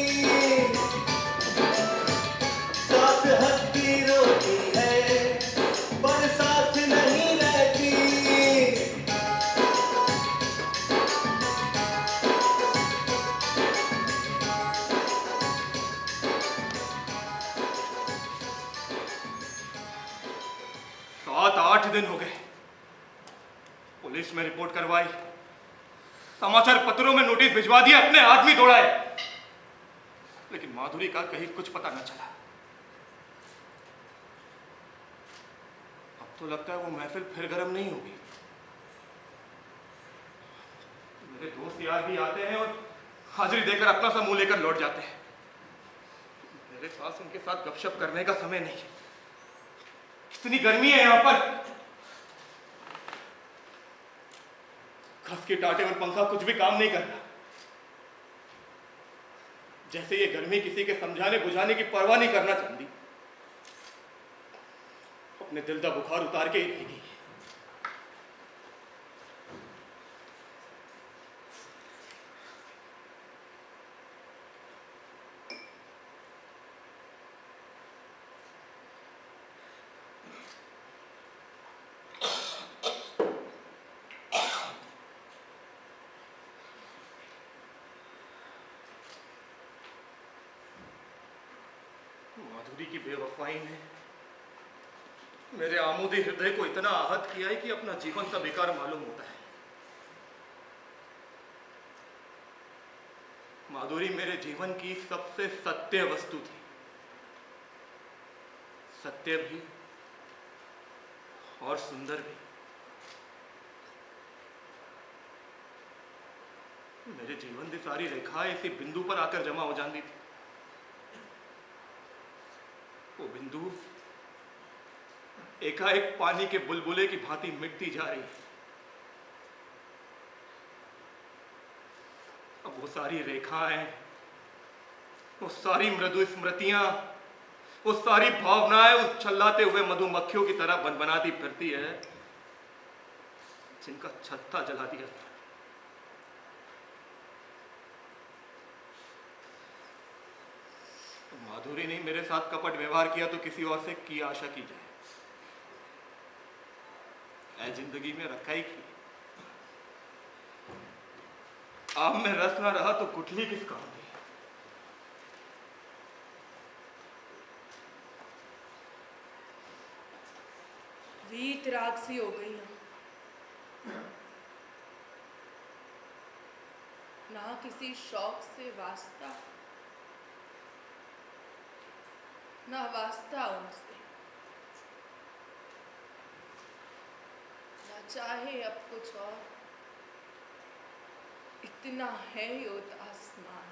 साथ हंसती रोती है पर साथ नहीं रहती। सात आठ दिन हो गए, पुलिस में रिपोर्ट करवाई, समाचार पत्रों में नोटिस भिजवा दिया, अपने आदमी दौड़ाए, लेकिन माधुरी का कहीं कुछ पता न चला। अब तो लगता है वो महफिल फिर गर्म नहीं होगी। मेरे दोस्त यार भी आते हैं और हाजिरी देकर अपना सा मुंह लेकर लौट जाते हैं। मेरे पास उनके साथ गपशप करने का समय नहीं है। कितनी गर्मी है यहाँ पर, घस के टाटे और पंखा कुछ भी काम नहीं कर रहा। जैसे ये गर्मी किसी के समझाने बुझाने की परवाह नहीं करना चाहती, अपने दिल का बुखार उतार के ही रहेगी। माधुरी की बेवफाई ने मेरे आमोदे हृदय को इतना आहत किया है कि अपना जीवन सा बेकार मालूम होता है। माधुरी मेरे जीवन की सबसे सत्य वस्तु थी, सत्य भी और सुंदर भी। मेरे जीवन की सारी रेखाएं इसी बिंदु पर आकर जमा हो जाती थी। वो बिंदु एकाएक पानी के बुलबुले की भांति मिटती जा रही है। अब वो सारी रेखाएं, वो सारी मृदु स्मृतियां, वो सारी भावनाएं उस छल्लाते हुए मधुमक्खियों की तरह बनबनाती फिरती है, जिनका छत्ता जला दिया। माधुरी ने मेरे साथ कपट व्यवहार किया तो किसी और से की आशा की जाए। ऐ जिंदगी में रखा ही की। आम में रस ना रहा तो गुठली किस काम की। वीत राग सी हो गई हूँ, ना किसी शौक से वास्ता, ना वास्ता उनसे, ना चाहे अब कुछ और। इतना है योद आसमान।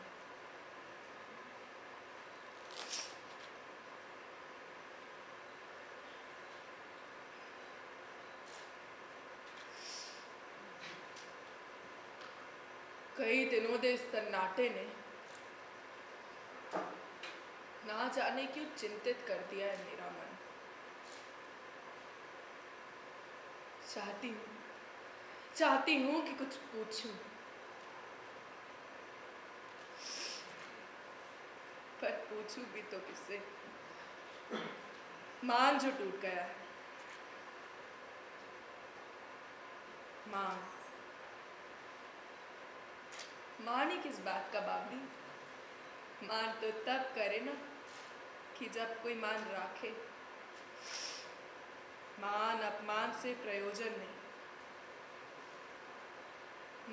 कई दिनों दे सन्नाटे ने ना जाने क्यों चिंतित कर दिया है मेरा मन। चाहती हूं कि कुछ पूछूं, पर पूछूं भी तो किससे। मान जो टूट गया है। मान ही किस बात का बाबली। मान तो तब करे ना कि जब कोई मान राखे। मान अपमान से प्रयोजन नहीं।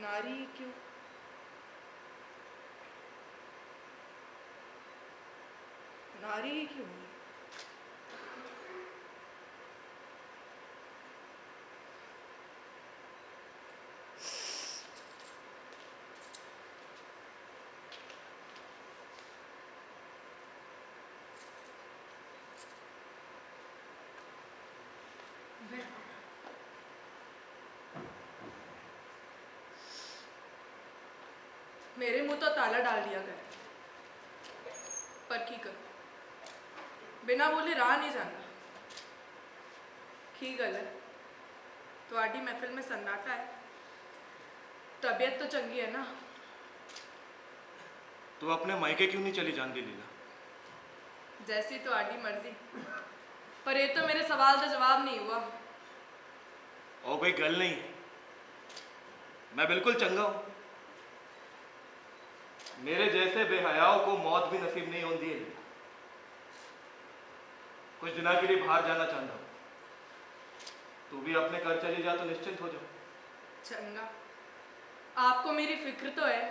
नारी क्यों, नारी ही क्यों नहीं। मेरे मुंह तो ताला डाल दिया गया, पर की करूं, बिना बोले राह नहीं जाना। की गल है, तुहाडी महफिल में सन्नाटा है, तबीयत तो चंगी है ना। तू अपने मायके क्यों नहीं चली जाती लीला? जैसी तुहाडी मर्जी, पर ये तो मेरे सवाल का जवाब नहीं हुआ। और कोई गल नहीं है, मैं बिल्कुल चंगा हूं। मेरे जैसे बेहयाओं को मौत भी नसीब नहीं होती है। कुछ दिनों के लिए बाहर जाना चाहता हूं, तू भी अपने घर चली जा तो निश्चिंत हो जाओ। चंगा, आपको मेरी फिक्र तो है।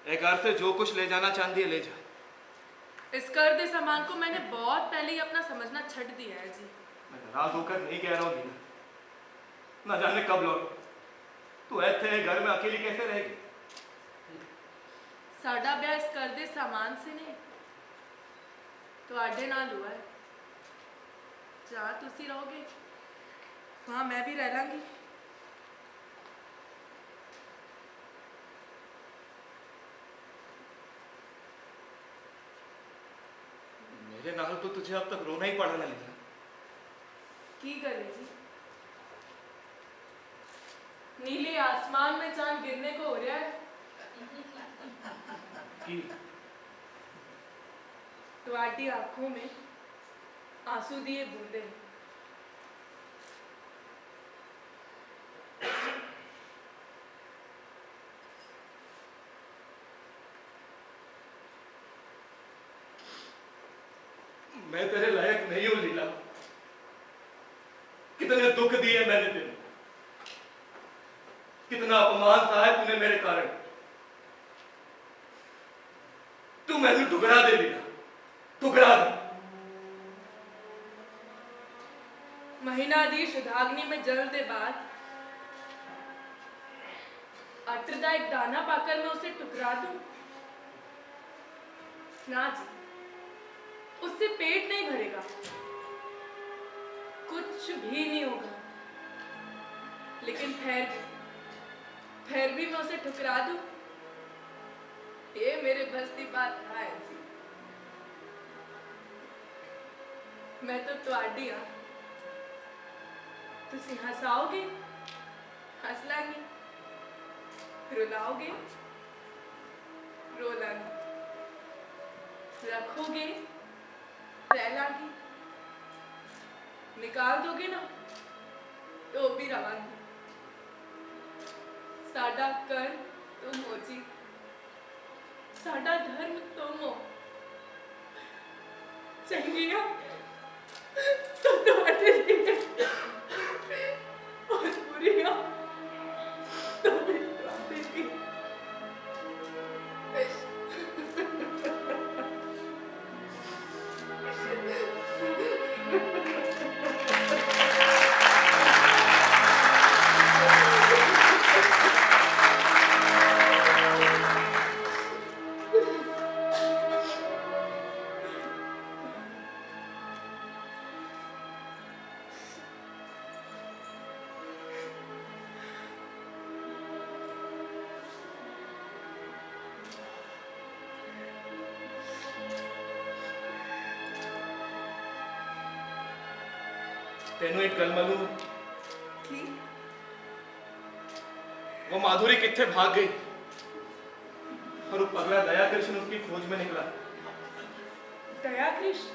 एक घर से जो कुछ ले जाना चाहती है ले जा। इस कर दे सामान को मैंने बहुत पहले ही अपना समझना छੱਡ दिया है जी। मैं नाराज होकर नहीं कह रहा हूं लीला, ना जाने कब लौट। तू ऐसे घर में अकेली कैसे रहेगी? साडा ब्याह इस कर दे सामान से नहीं, तुहाडे नाल हुआ है। जहाँ तुसी रहोगे वहाँ मैं भी रह लांगी। मेरे नाल तो तुझे अब तक रोना ही पड़ा ना लीला। की करे जी, नीले आसमान में चांद गिरने को हो रहा है। की तुहाडी आंखों में आंसू दिए बूंदे। मैं तेरे लायक नहीं हूं लीला। कितने दुख दिए मैंने तेरे, कितना अपमान सहा है तूने मेरे कारण। तू मैंने ठुकरा दे लीला, ठुकरा दे। महीना दी शुद्धाग्नि में जलते बाद अत्र दा एक दाना पाकर मैं उसे टुकरा दूं? ना जी, उससे पेट नहीं भरेगा, कुछ भी नहीं होगा। लेकिन फिर भी मैं उसे ठुकरा दूं, ये मेरे बस की बात है जी। मैं तो तुहाडी हां, तुसी हसाओगे हंस लांगी, रुलाओगे रो लांगी। रखोगे, रहलागी, निकाल दोगे ना तो भी रवांगी। साडा कर तुम हो जी, साडा धर्म तुम हो। चंगिया तो तुम्हारे लिए और बुरिया तो भी तुम्हारे लिए। तेनू एक गल मालूम है? की वो माधुरी कितने भाग गई और वो पगला दया कृष्ण उसकी खोज में निकला। दया कृष्ण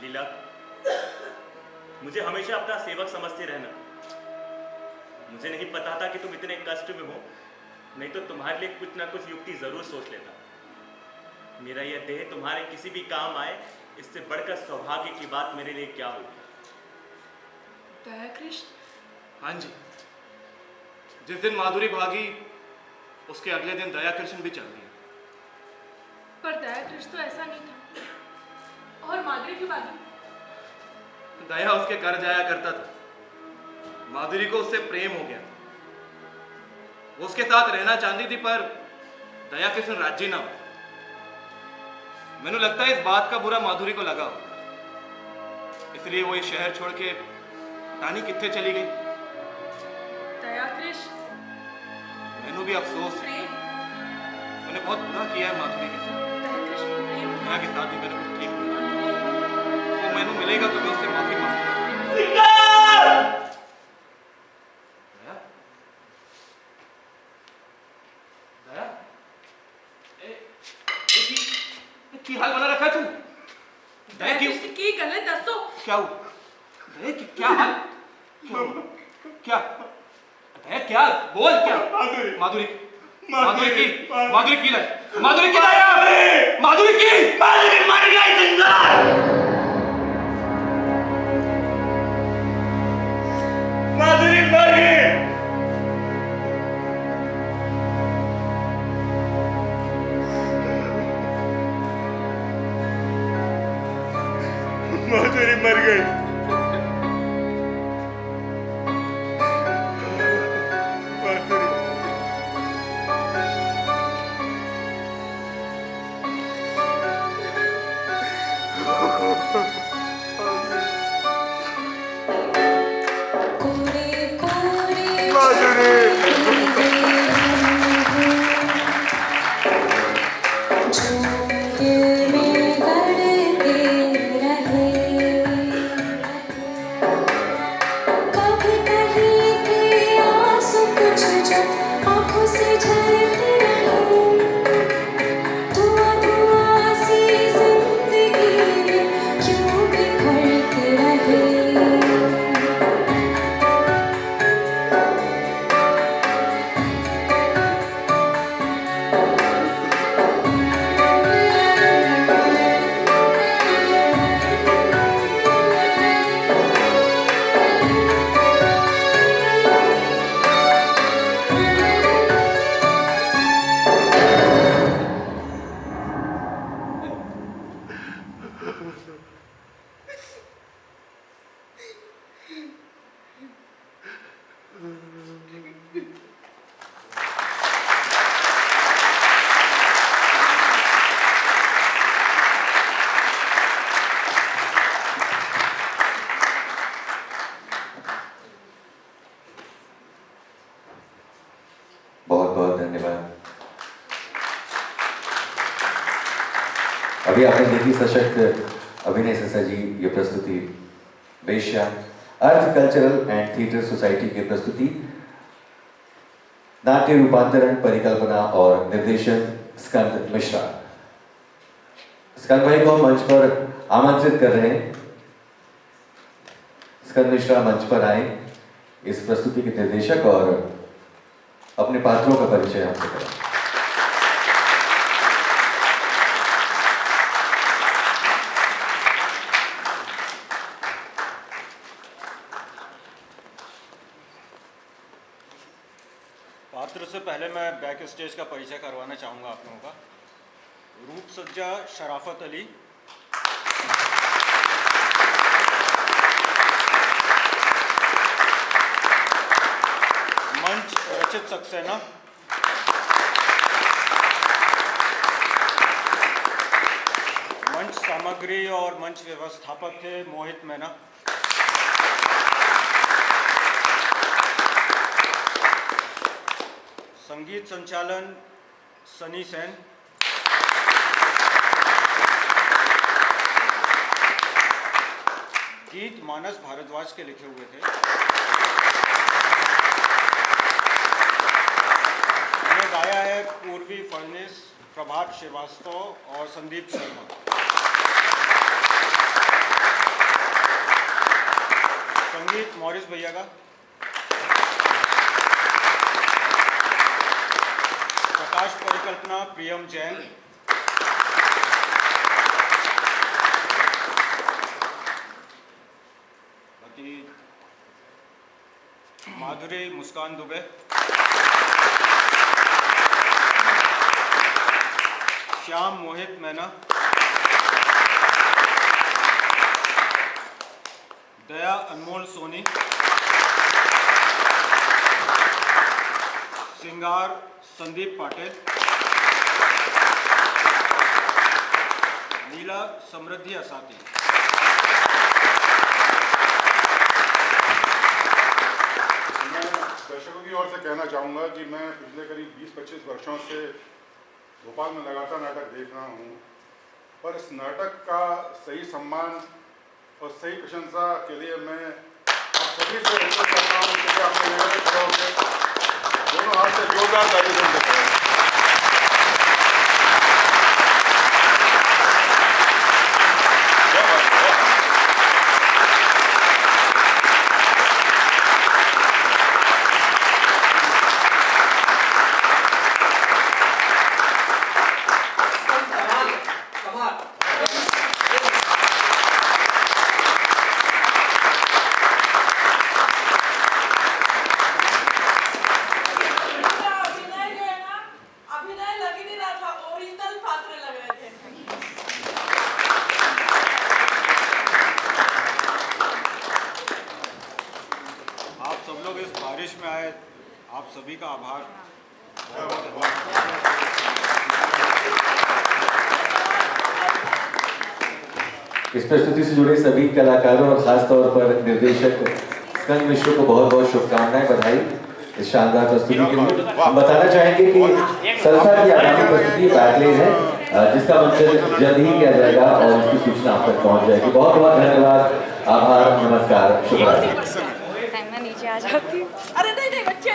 लीला, मुझे हमेशा अपना सेवक समझते रहना। मुझे नहीं पता था कि तुम इतने कष्ट में हो, नहीं तो तुम्हारे लिए कुछ ना कुछ युक्ति जरूर सोच लेता। मेरा यह देह तुम्हारे किसी भी काम आए, इससे बढ़कर सौभाग्य की बात मेरे लिए क्या होगी। दया कृष्ण। हाँ जी, जिस दिन माधुरी भागी उसके अगले दिन दया कृष्ण भी चल दिया। पर दया कृष्ण तो ऐसा नहीं था। और माधुरी क्यों भागी? दया उसके घर जाया करता था। माधुरी को उससे प्रेम हो गया। वो उसके साथ रहना चाहती थी, पर दया कृष्ण राजी ना हो। मैंने लगता है इस बात का बुरा माधुरी को लगा, इसलिए वो ये शहर छोड़ के तानी कितने चली गई। दया कृष्ण मैंने भी अफसोस है, प्रेम। मैंने बहुत बुरा किया है माधुरी के साथ। दया कृष्ण प्रेम। दया के साथ भी मैंने कुछ ठीक नहीं किया। वो मैंने मिलेगा तो मैं उससे माफी मांगूंगा। दया? दया? की हाल बना रखा है तू? दया क्यों? कृष्ण की गलत दसो। क्या हुआ? दया क्या हाल? क्या? दया क्या? बोल क्या? माधुरी माधुरी की माधुरी की माधुरी की दया माधुरी की माधुरी मर गई जिंदा। माधुरी मर गई। माधुरी मर गई। बहुत बहुत धन्यवाद। अभी आपने देखी सशक्त अभिनय से सजी ये प्रस्तुति वेश्या अर्थ कल्चरल एंड थिएटर सोसाइटी की प्रस्तुति नाट्य रूपांतरण, परिकल्पना और निर्देशन स्कंद मिश्रा। स्कंद भाई को हम मंच पर आमंत्रित कर रहे हैं। स्कंद मिश्रा मंच पर आए, इस प्रस्तुति के निर्देशक और अपने पात्रों का परिचय हमसे करें। पात्र से पहले मैं बैक स्टेज का परिचय करवाना चाहूँगा आप लोगों का। रूप सज्जा शराफत अली, मंच रचित सक्सेना, मंच सामग्री और मंच व्यवस्थापक थे मोहित मैना, संगीत संचालन सनी सेन, गीत मानस भारद्वाज के लिखे हुए थे। मैंने गाया है पूर्वी फर्नेस, प्रभात श्रीवास्तव और संदीप शर्मा। संगीत मॉरिस भैया का, प्रकाश परिकल्पना प्रियम जैन, माधुरी मुस्कान दुबे, श्याम मोहित मैना, दया अनमोल सोनी, सिंगार संदीप पाटिल, नीला समृद्धि असाती। दर्शकों की ओर से कहना चाहूँगा कि मैं पिछले करीब 20-25 वर्षों से भोपाल में लगातार नाटक देख रहा हूँ, पर इस नाटक का सही सम्मान और सही प्रशंसा के लिए मैं आप सभी से रिक्वेस्ट करता हूँ कि आप मेरे से खड़े होकर दोनों हाथ से जोरदार ताली दें। बारिश में आए आप सभी का आभार। इस प्रस्तुति से जुड़े सभी कलाकारों और खास तौर पर निर्देशक स्कंद मिश्रा को बहुत बहुत शुभकामनाएं, बधाई इस शानदार प्रस्तुति के लिए। हम बताना चाहेंगे कि संस्था की आगामी प्रस्तुति बैकलेन है, जिसका मंचन जल्द ही किया जाएगा और उसकी सूचना आप तक पहुंच जाएगी। बहुत बहुत धन्यवाद, आभार, नमस्कार, शुभ रात्रि। मैं नीचे आ जाती हूँ। अरे नहीं बच्चे